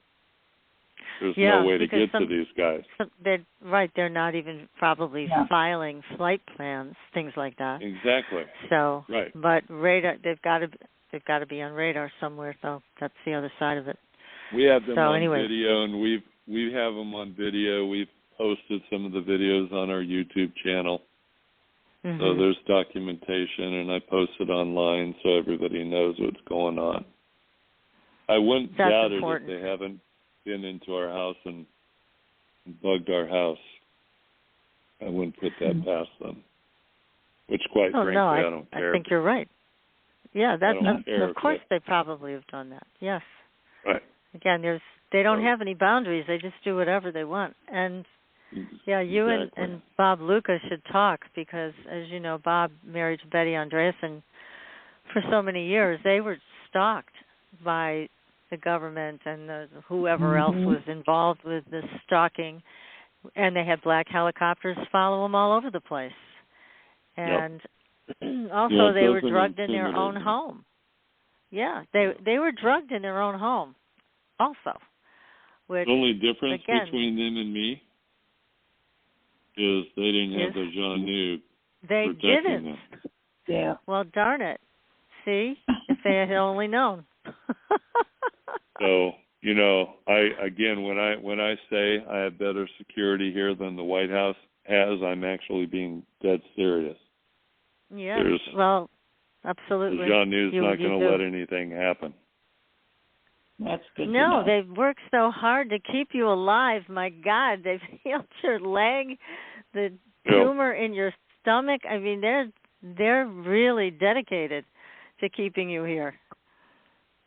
There's no way to get to these guys. They're not even probably filing flight plans, things like that. Exactly. So, but radar, they've got to be on radar somewhere. So that's the other side of it. We have them on video, and we have them on video. We've posted some of the videos on our YouTube channel. So there's documentation, and I post it online so everybody knows what's going on. I wouldn't doubt it if they haven't been into our house and bugged our house. I wouldn't put that past them. Which, quite frankly, I don't care. I think you're right. Yeah, of course they probably have done that. Yes. Right. Again, they don't have any boundaries. They just do whatever they want. And you and Bob Luca should talk because, as you know, Bob married to Betty Andreasen for so many years. They were stalked by the government and whoever else was involved with the stalking, and they had black helicopters follow them all over the place. And also they were drugged in their own home. Yeah, they were drugged in their own home also. Which, the only difference between them and me is they didn't have the Jean-Nu protecting them. Yeah. Well, darn it. See? If they had only known. So, when I say I have better security here than the White House has, I'm actually being dead serious. Yeah. Well, absolutely. The Jean-Nu's not going to let anything happen. That's good. No, they've worked so hard to keep you alive. My God, they've healed your leg, the tumor in your stomach. I mean, they're really dedicated to keeping you here.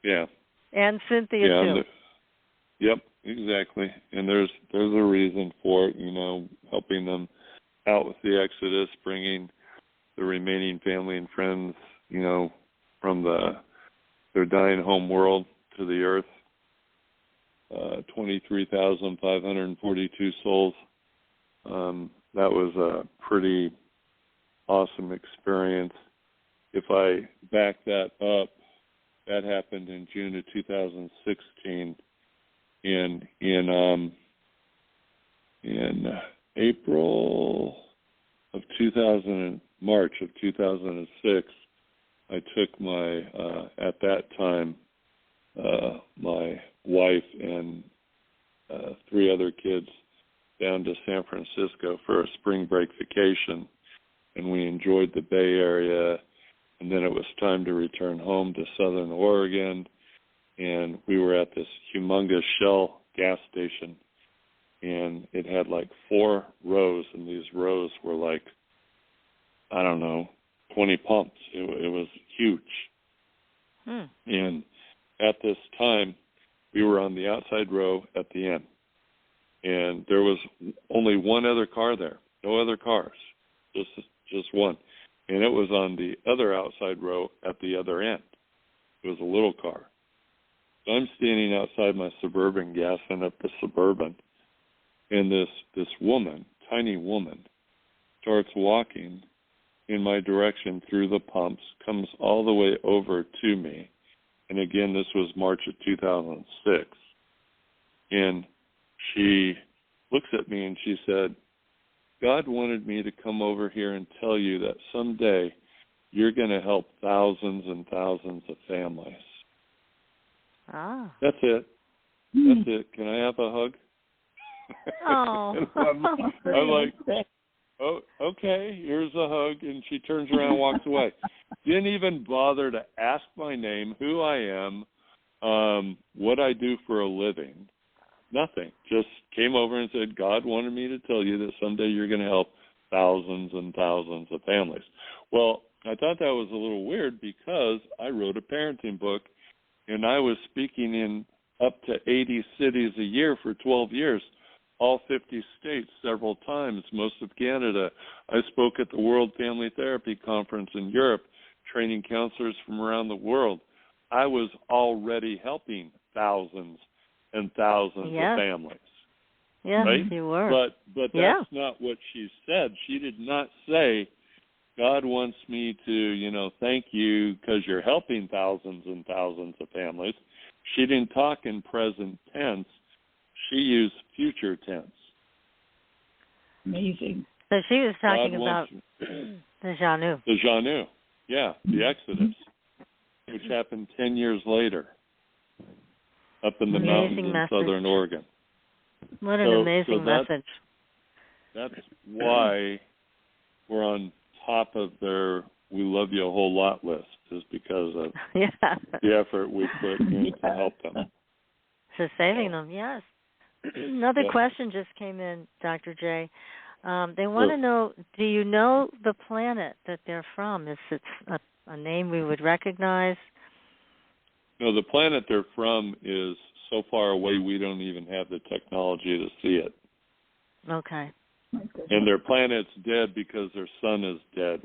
Yeah. And Cynthia too. Yep, exactly. And there's a reason for it, helping them out with the exodus, bringing the remaining family and friends, from their dying home world to the earth. 23,542 souls. That was a pretty awesome experience. If I back that up, that happened in June of 2016. In March of 2006, I took my at that time my wife and 3 other kids down to San Francisco for a spring break vacation, and we enjoyed the Bay Area. And then it was time to return home to Southern Oregon, and we were at this humongous Shell gas station, and it had like 4 rows, and these rows were like, 20 pumps. It was huge. And at this time, we were on the outside row at the end, and there was only one other car there, no other cars, just one. And it was on the other outside row at the other end. It was a little car. So I'm standing outside my Suburban, gassing up the Suburban, and this woman, tiny woman, starts walking in my direction through the pumps, comes all the way over to me. And again, this was March of 2006. And she looks at me and she said, God wanted me to come over here and tell you that someday you're going to help thousands and thousands of families. That's it. That's it. Can I have a hug? Oh. I'm like, oh, okay, here's a hug. And she turns around and walks away. Didn't even bother to ask my name, who I am, what I do for a living. Nothing. Just came over and said, God wanted me to tell you that someday you're going to help thousands and thousands of families. Well, I thought that was a little weird because I wrote a parenting book, and I was speaking in up to 80 cities a year for 12 years, all 50 states several times, most of Canada. I spoke at the World Family Therapy Conference in Europe, training counselors from around the world. I was already helping thousands and thousands of families. Yes, right? You were. But that's not what she said. She did not say, God wants me to, thank you because you're helping thousands and thousands of families. She didn't talk in present tense. She used future tense. Amazing. So she was talking about the Janu. The Janu, the Exodus, which happened 10 years later up in the mountains in southern Oregon. What an amazing message. That's why we're on top of their "we love you a whole lot" list, is because of the effort we put in to help them. To saving them, yes. Another question just came in, Dr. J. They want to know, do you know the planet that they're from? Is it a name we would recognize? No, the planet they're from is so far away we don't even have the technology to see it. Okay. And their planet's dead because their sun is dead.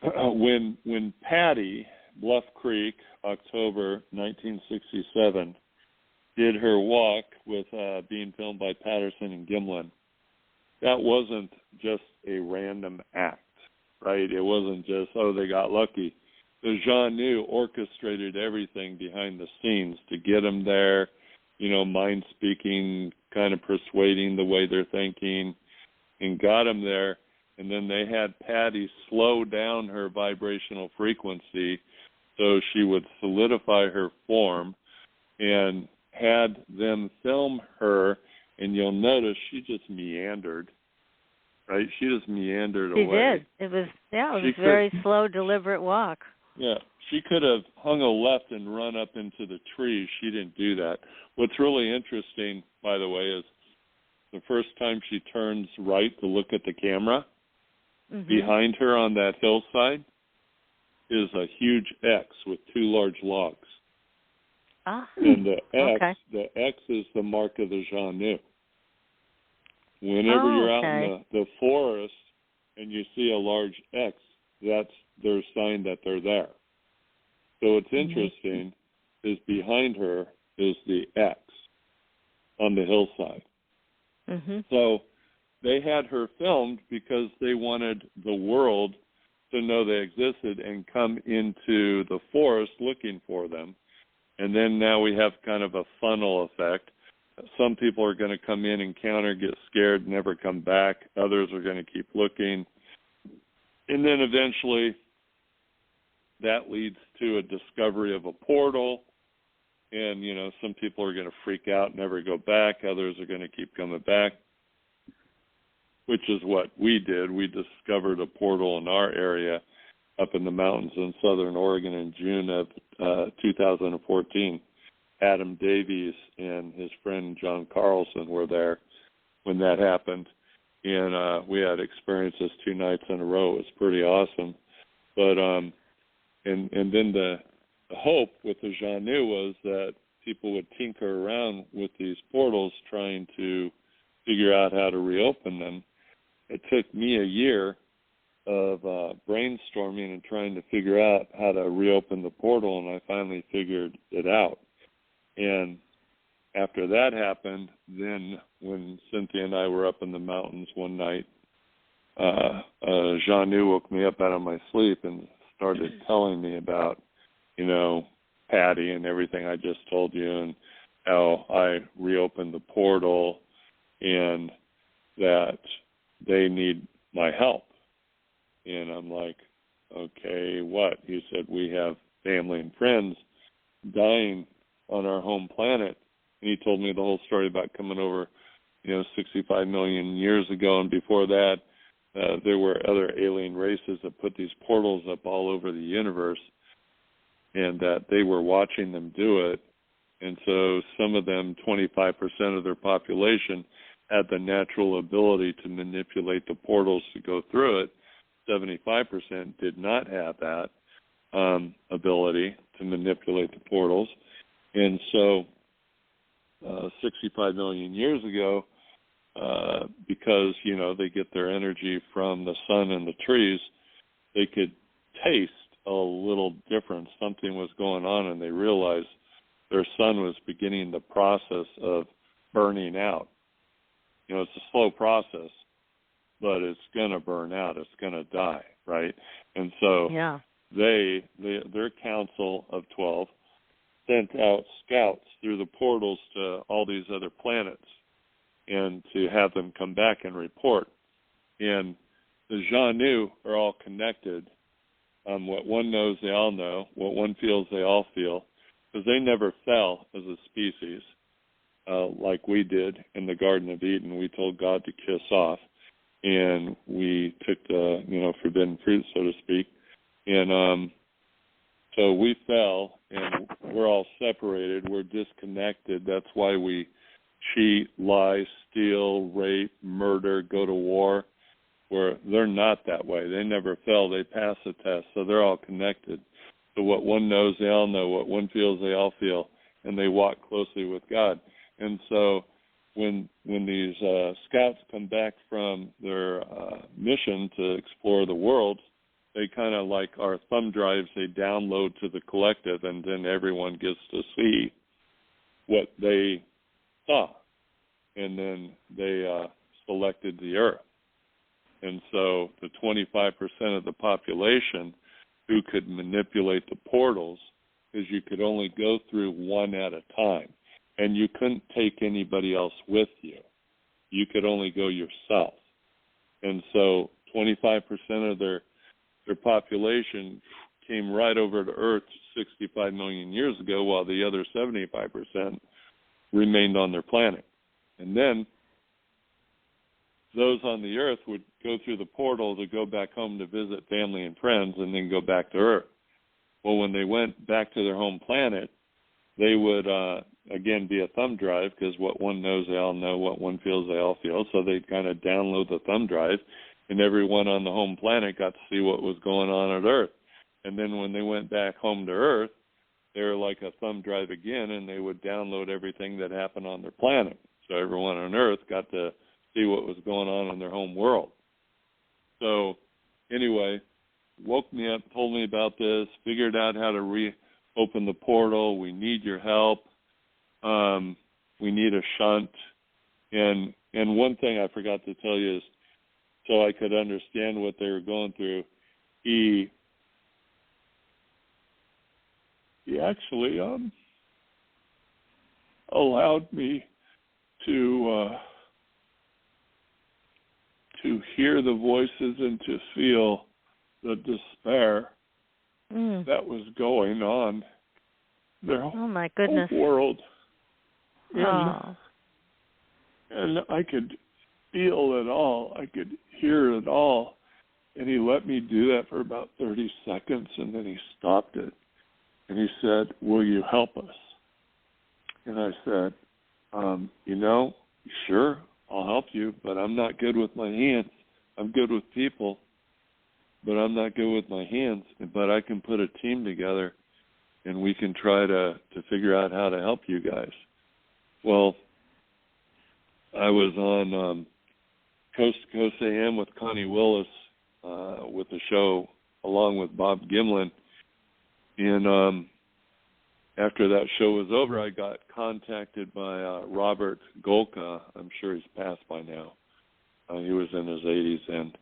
When Patty, Bluff Creek, October 1967, did her walk with being filmed by Patterson and Gimlin, that wasn't just a random act, right? It wasn't just, they got lucky. The Janu orchestrated everything behind the scenes to get them there, mind speaking, kind of persuading the way they're thinking, and got them there. And then they had Patty slow down her vibrational frequency so she would solidify her form, and had them film her, and you'll notice she just meandered, right? She just meandered away. She did. It was a very slow, deliberate walk. Yeah, she could have hung a left and run up into the tree. She didn't do that. What's really interesting, by the way, is the first time she turns right to look at the camera, behind her on that hillside is a huge X with two large logs. And the X is the mark of the Janu. Whenever you're out in the forest and you see a large X, that's their sign that they're there. So what's interesting is behind her is the X on the hillside. So they had her filmed because they wanted the world to know they existed and come into the forest looking for them. And then now we have kind of a funnel effect. Some people are going to come in, encounter, get scared, never come back. Others are going to keep looking. And then eventually that leads to a discovery of a portal. And, you know, some people are going to freak out, never go back. Others are going to keep coming back, which is what we did. We discovered a portal in our area up in the mountains in southern Oregon in June of 2014. Adam Davies and his friend John Carlson were there when that happened. And we had experienced this 2 nights in a row. It was pretty awesome. But and then the hope with the Janu was that people would tinker around with these portals trying to figure out how to reopen them. It took me a year of brainstorming and trying to figure out how to reopen the portal, and I finally figured it out. And after that happened, then when Cynthia and I were up in the mountains one night, Janu woke me up out of my sleep and started telling me about, you know, Patty and everything I just told you, and how I reopened the portal and that they need my help. And I'm like, okay, what? He said, we have family and friends dying on our home planet. And he told me the whole story about coming over, 65 million years ago. And before that, there were other alien races that put these portals up all over the universe, and that they were watching them do it. And so some of them, 25% of their population, had the natural ability to manipulate the portals to go through it. 75% did not have that ability to manipulate the portals. And so 65 million years ago, because, they get their energy from the sun and the trees, they could taste a little difference. Something was going on, and they realized their sun was beginning the process of burning out. It's a slow process, but it's going to burn out. It's going to die, right? And so their council of 12 sent out scouts through the portals to all these other planets and to have them come back and report. And the Janu are all connected. What one knows, they all know. What one feels, they all feel. Because they never fell as a species like we did in the Garden of Eden. We told God to kiss off, and we took the forbidden fruit, so to speak. And so we fell, and we're all separated. We're disconnected. That's why we cheat, lie, steal, rape, murder, go to war. Where they're not that way. They never fell. They pass the test, so they're all connected. So what one knows, they all know. What one feels, they all feel, and they walk closely with God. And so when these scouts come back from their mission to explore the world, they kind of like our thumb drives, they download to the collective, and then everyone gets to see what they saw. And then they selected the Earth. And so the 25% of the population who could manipulate the portals, is you could only go through one at a time. And you couldn't take anybody else with you. You could only go yourself. And so 25% of their population came right over to Earth 65 million years ago, while the other 75% remained on their planet. And then those on the Earth would go through the portal to go back home to visit family and friends, and then go back to Earth. Well, when they went back to their home planet, they would, again, be a thumb drive, because what one knows, they all know. What one feels, they all feel. So they'd kind of download the thumb drive, and everyone on the home planet got to see what was going on at Earth. And then when they went back home to Earth, they were like a thumb drive again, and they would download everything that happened on their planet. So everyone on Earth got to see what was going on in their home world. So anyway, woke me up, told me about this, figured out how to reopen the portal. We need your help. We need a shunt. And one thing I forgot to tell you is, so I could understand what they were going through, he actually allowed me to hear the voices and to feel the despair that was going on their oh my goodness whole world. Oh. And I could feel it all. I could hear it all. And he let me do that for about 30 seconds, and then he stopped it. And he said, "Will you help us?" And I said, sure, I'll help you, but I'm not good with my hands. I'm good with people, but I'm not good with my hands. But I can put a team together, and we can try to figure out how to help you guys. Well, I was on Coast to Coast AM with Connie Willis with the show, along with Bob Gimlin. And after that show was over, I got contacted by Robert Golka. I'm sure he's passed by now. He was in his 80s,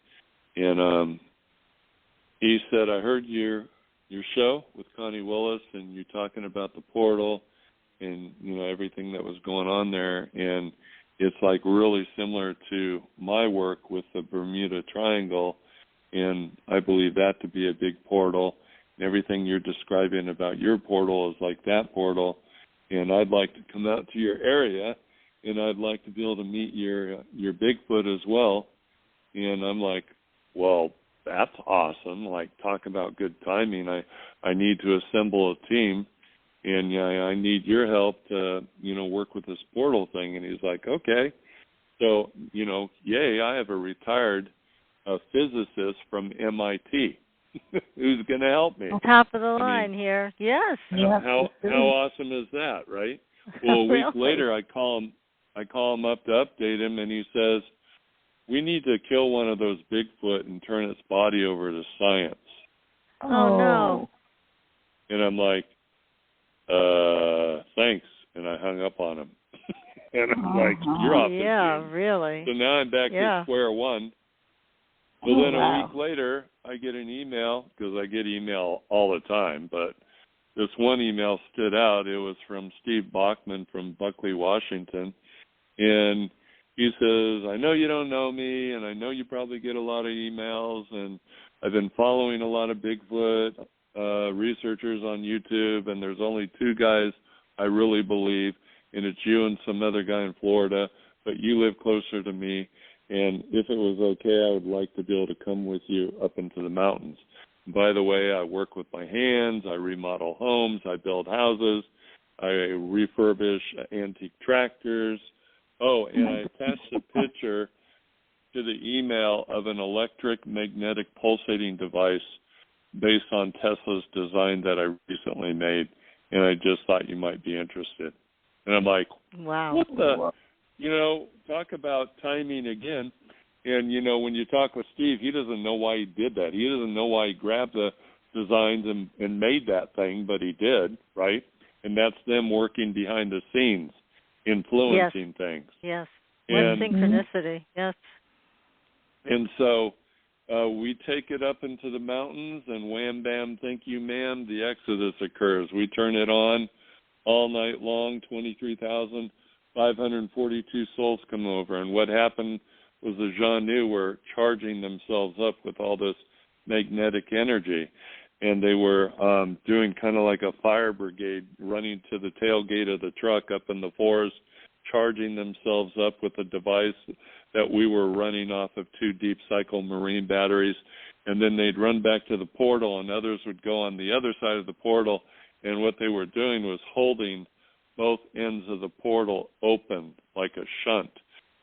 and he said, "I heard your show with Connie Willis, and you talking about the portal, and everything that was going on there, and it's like really similar to my work with the Bermuda Triangle, and I believe that to be a big portal. And everything you're describing about your portal is like that portal, and I'd like to come out to your area, and I'd like to be able to meet your Bigfoot as well." And I'm like, "Well, that's awesome. Like, talk about good timing. I need to assemble a team, and I need your help to, work with this portal thing." And he's like, "Okay." So, yay, I have a retired physicist from MIT who's going to help me. Top of the line here. Yes. How awesome is that, right? Well, a week later, I call him up to update him, and he says, "We need to kill one of those Bigfoot and turn its body over to science." Oh, no. And I'm like, "Thanks." And I hung up on him. And I'm like, "You're off the team." Yeah, really. So now I'm back to square one. So then a week later, I get an email, because I get email all the time, but this one email stood out. It was from Steve Bachman from Buckley, Washington. And he says, "I know you don't know me, and I know you probably get a lot of emails, and I've been following a lot of Bigfoot researchers on YouTube, and there's only two guys I really believe, and it's you and some other guy in Florida, but you live closer to me. And if it was okay, I would like to be able to come with you up into the mountains. By the way, I work with my hands. I remodel homes. I build houses. I refurbish antique tractors. Oh, and I attached a picture to the email of an electric magnetic pulsating device based on Tesla's design that I recently made, and I just thought you might be interested." And I'm like, "Wow. What the?" Talk about timing again. And, when you talk with Steve, he doesn't know why he did that. He doesn't know why he grabbed the designs and made that thing, but he did, right? And that's them working behind the scenes, influencing things. Yes. What synchronicity. Yes. And so we take it up into the mountains, and wham, bam, thank you, ma'am, the exodus occurs. We turn it on all night long, 23,542 souls come over. And what happened was the Janu were charging themselves up with all this magnetic energy. And they were doing kind of like a fire brigade, running to the tailgate of the truck up in the forest charging themselves up with a device that we were running off of 2 deep cycle marine batteries, and then they'd run back to the portal, and others would go on the other side of the portal, and what they were doing was holding both ends of the portal open like a shunt.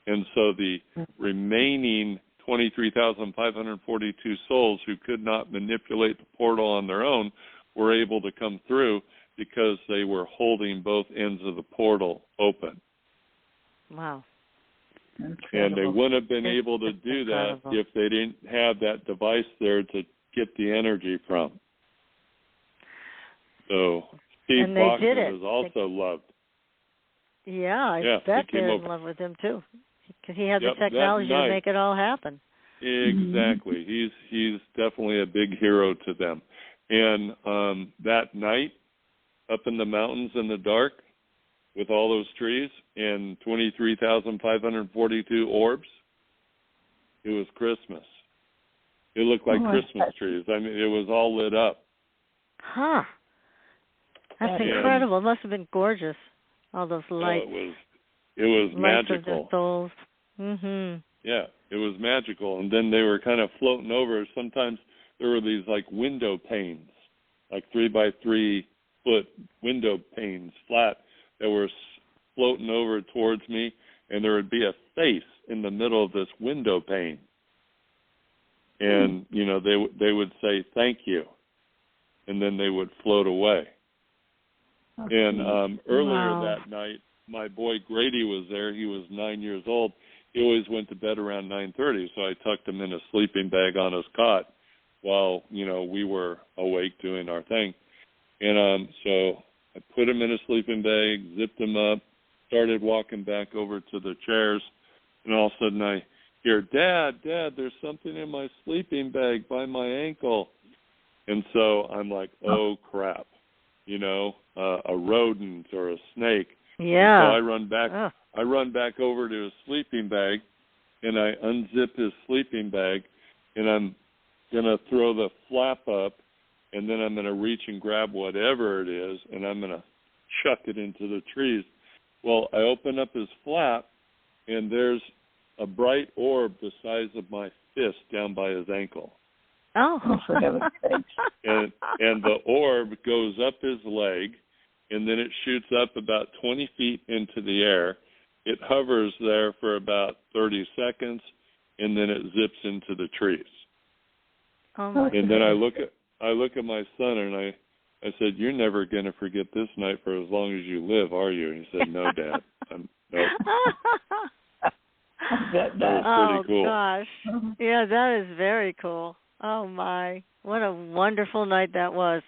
And so the remaining 23,542 souls who could not manipulate the portal on their own were able to come through because they were holding both ends of the portal open. Wow. Incredible. And they wouldn't have been able to do that if they didn't have that device there to get the energy from. So Steve Bachman is also loved. Yeah, I bet they're in love with him too, because he had the technology to make it all happen. Exactly. He's definitely a big hero to them. And that night, up in the mountains in the dark, with all those trees and 23,542 orbs, it was Christmas. It looked like Christmas trees. I mean, it was all lit up. Huh. That's incredible. It must have been gorgeous. All those lights. It was magical. Of their souls. Mhm. Yeah, it was magical. And then they were kind of floating over. Sometimes there were these like window panes, like 3 by 3 foot window panes, flat, that were floating over towards me, and there would be a face in the middle of this window pane. And you know, they would say thank you, and then they would float away. And earlier that night, my boy Grady was there. He was 9 years old. He always went to bed around 9:30, so I tucked him in a sleeping bag on his cot while, you know, we were awake doing our thing. And so I put him in a sleeping bag, zipped him up, started walking back over to the chairs, and all of a sudden I hear, Dad, there's something in my sleeping bag by my ankle. And so I'm like, oh, crap. You know, a rodent or a snake. Yeah. And so I run back over to his sleeping bag, and I unzip his sleeping bag, and I'm going to throw the flap up, and then I'm going to reach and grab whatever it is, and I'm going to chuck it into the trees. Well, I open up his flap, and there's a bright orb the size of my fist down by his ankle. Oh. and the orb goes up his leg, and then it shoots up about 20 feet into the air. It hovers there for about 30 seconds, and then it zips into the trees. Oh my and then I look at my son, and I said, "You're never going to forget this night for as long as you live, are you?" And he said, "No, Dad." No. That was pretty cool. Oh gosh, yeah, that is very cool. Oh my, what a wonderful night that was.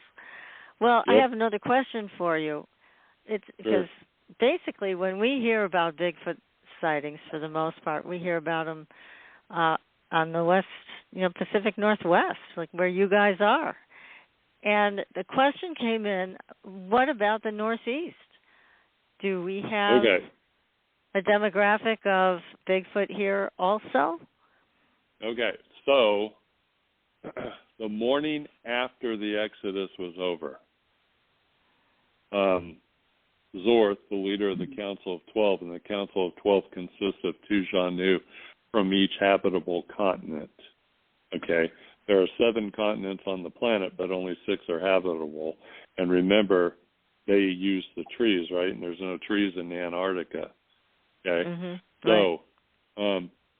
Well, I have another question for you. It's because basically when we hear about Bigfoot sightings, for the most part, we hear about them on the west, Pacific Northwest, like where you guys are. And the question came in, what about the Northeast? Do we have a demographic of Bigfoot here also? Okay, so the morning after the Exodus was over, Zorth, the leader of the Council of 12, and the Council of 12 consists of 2 Janu from each habitable continent. Okay, there are 7 continents on the planet, but only 6 are habitable. And remember, they use the trees, right? And there's no trees in Antarctica. Okay, so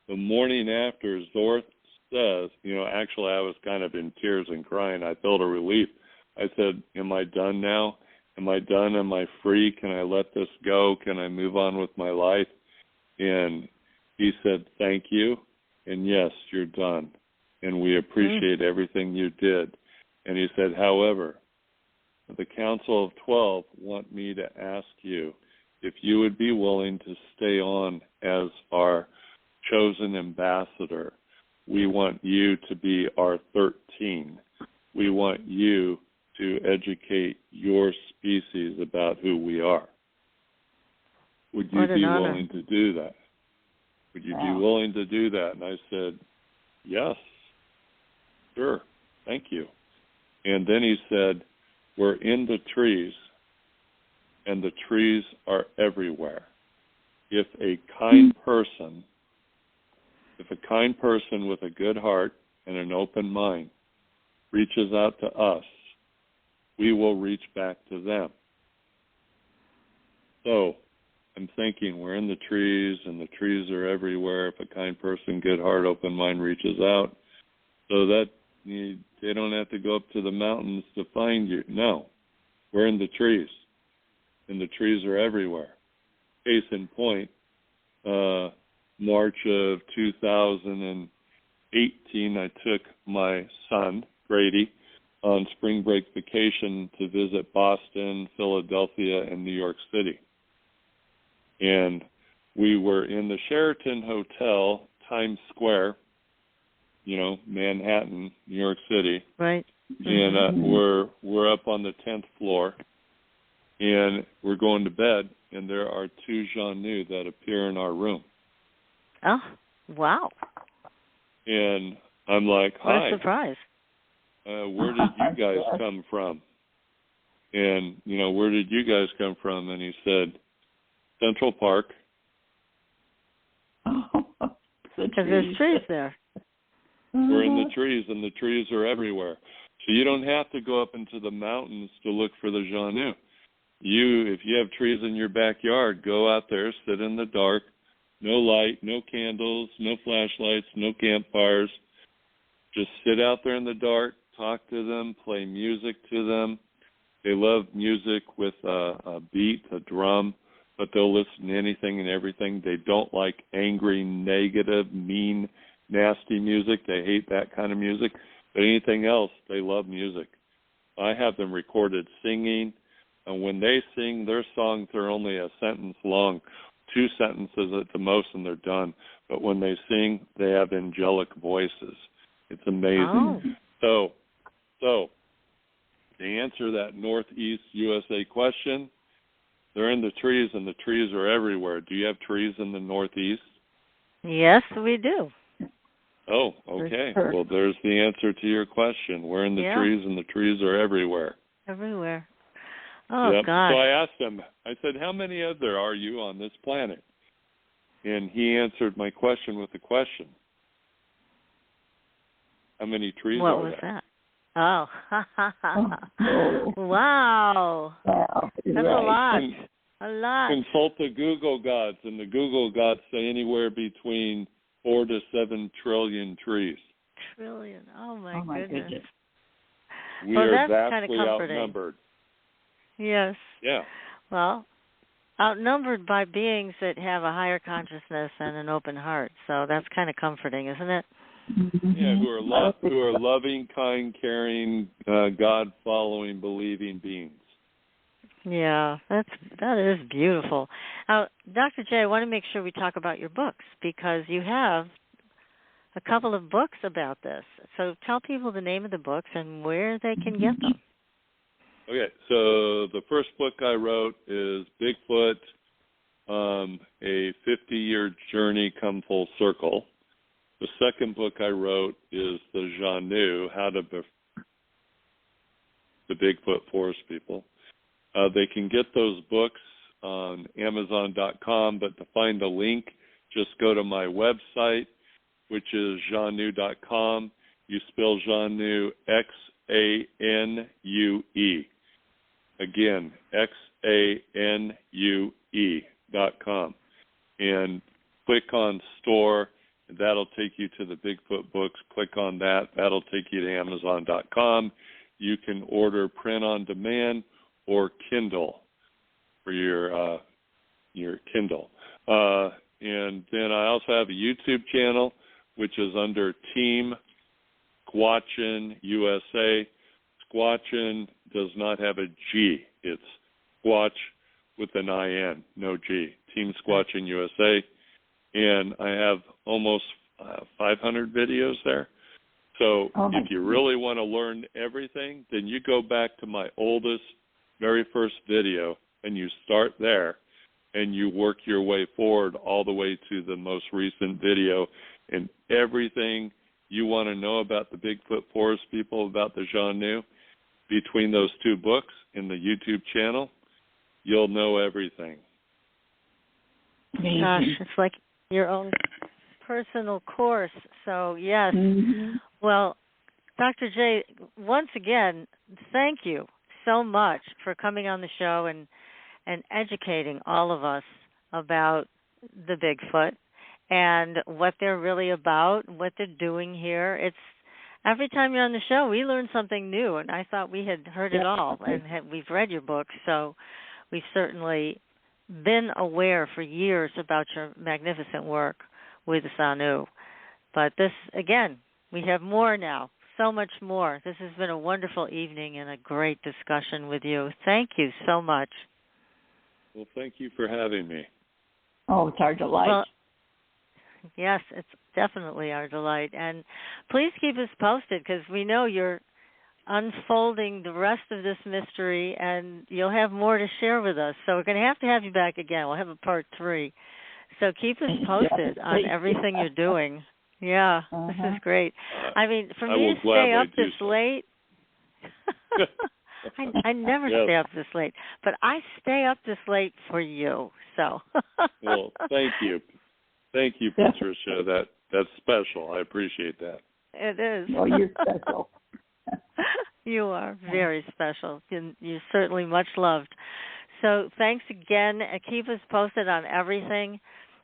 the morning after, Zorth says, actually I was kind of in tears and crying. I felt a relief. I said, am I done now? Am I done? Am I free? Can I let this go? Can I move on with my life? And he said, thank you. And yes, you're done. And we appreciate everything you did. And he said, however, the Council of 12 want me to ask you if you would be willing to stay on as our chosen ambassador. We want you to be our 13. We want you to educate your species about who we are. Would you be willing to do that? Would you be willing to do that? And I said, yes, sure, thank you. And then he said, we're in the trees, and the trees are everywhere. if a kind person with a good heart and an open mind reaches out to us, we will reach back to them. So I'm thinking we're in the trees, and the trees are everywhere. If a kind person, good heart, open mind reaches out, so that they don't have to go up to the mountains to find you. No, we're in the trees, and the trees are everywhere. Case in point, March of 2018, I took my son, Grady, on spring break vacation to visit Boston, Philadelphia, and New York City. And we were in the Sheraton Hotel, Times Square, Manhattan, New York City. Right. And we're up on the 10th floor, and we're going to bed, and there are two Jean-Nu that appear in our room. Oh, wow. And I'm like, hi. What a surprise. Where did you guys come from? And, where did you guys come from? And he said, Central Park. Because there's trees there. We're in the trees, and the trees are everywhere. So you don't have to go up into the mountains to look for the Jean-Nu. If you have trees in your backyard, go out there, sit in the dark, no light, no candles, no flashlights, no campfires. Just sit out there in the dark, talk to them, play music to them. They love music with a beat, a drum, but they'll listen to anything and everything. They don't like angry, negative, mean, nasty music. They hate that kind of music. But anything else, they love music. I have them recorded singing, and when they sing, their songs are only a sentence long, 2 sentences at the most, and they're done. But when they sing, they have angelic voices. It's amazing. So to answer that Northeast USA question, they're in the trees, and the trees are everywhere. Do you have trees in the Northeast? Yes, we do. Oh, okay. Well, there's the answer to your question. We're in the trees, and the trees are everywhere. Everywhere. Oh, yep. God. So I asked him, I said, how many other are you on this planet? And he answered my question with a question. How many trees what are was there? That? Oh. Wow. That's right. A lot. Consult the Google gods, and the Google gods say anywhere between 4 to 7 trillion trees. Trillion. Oh, my goodness. We are vastly outnumbered. Yes. Yeah. Well, outnumbered by beings that have a higher consciousness and an open heart. So that's kind of comforting, isn't it? Yeah, who are loving, kind, caring, God-following, believing beings. Yeah, that is beautiful. Dr. J, I want to make sure we talk about your books, because you have a couple of books about this. So tell people the name of the books and where they can get them. Okay, so the first book I wrote is Bigfoot, a 50-year journey come full circle. The second book I wrote is The Jean-Nu, the Bigfoot Forest People. They can get those books on Amazon.com, but to find the link, just go to my website, which is Jean-Nu.com. You spell Jean-Nu Xanue. Again, Xanue.com. And click on store. That'll take you to the Bigfoot books. Click on that. That'll take you to Amazon.com. You can order print on demand or Kindle for your Kindle. And then I also have a YouTube channel, which is under Team Squatchin USA. Squatchin does not have a G. It's Squatch with an I-N, no G. Team Squatchin USA. And I have almost 500 videos there. So if you really want to learn everything, then you go back to my oldest, very first video, and you start there, and you work your way forward all the way to the most recent video. And everything you want to know about the Bigfoot Forest People, about the Jean-Nu, between those two books in the YouTube channel, you'll know everything. Amazing. Gosh, it's like your own personal course. So, yes. Mm-hmm. Well, Dr. J, once again, thank you so much for coming on the show and educating all of us about the Bigfoot and what they're really about, what they're doing here. It's every time you're on the show, we learn something new, and I thought we had heard it all, and we've read your book, so we've certainly been aware for years about your magnificent work with Sanu. But this, again, we have more now, so much more. This has been a wonderful evening and a great discussion with you. Thank you so much. Well, thank you for having me. Oh, it's our delight. Well, yes, it's definitely our delight. And please keep us posted because we know you're unfolding the rest of this mystery and you'll have more to share with us. So we're going to have you back again. We'll have a part 3. So keep us posted on everything you're doing. Yeah, This is great. I mean, for me to stay up this late, I never stay up this late, but I stay up this late for you. So. Well, thank you. Thank you, Patricia. That's special. I appreciate that. It is. Oh, you're special. You are very special. You're certainly much loved. So thanks again. Keep us posted on everything.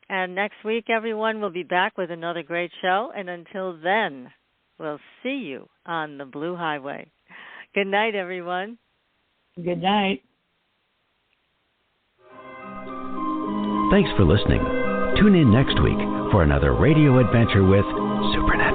And next week, everyone, we'll be back with another great show. And until then, we'll see you on the Blue Highway. Good night, everyone. Good night. Thanks for listening. Tune in next week for another radio adventure with Supernatural.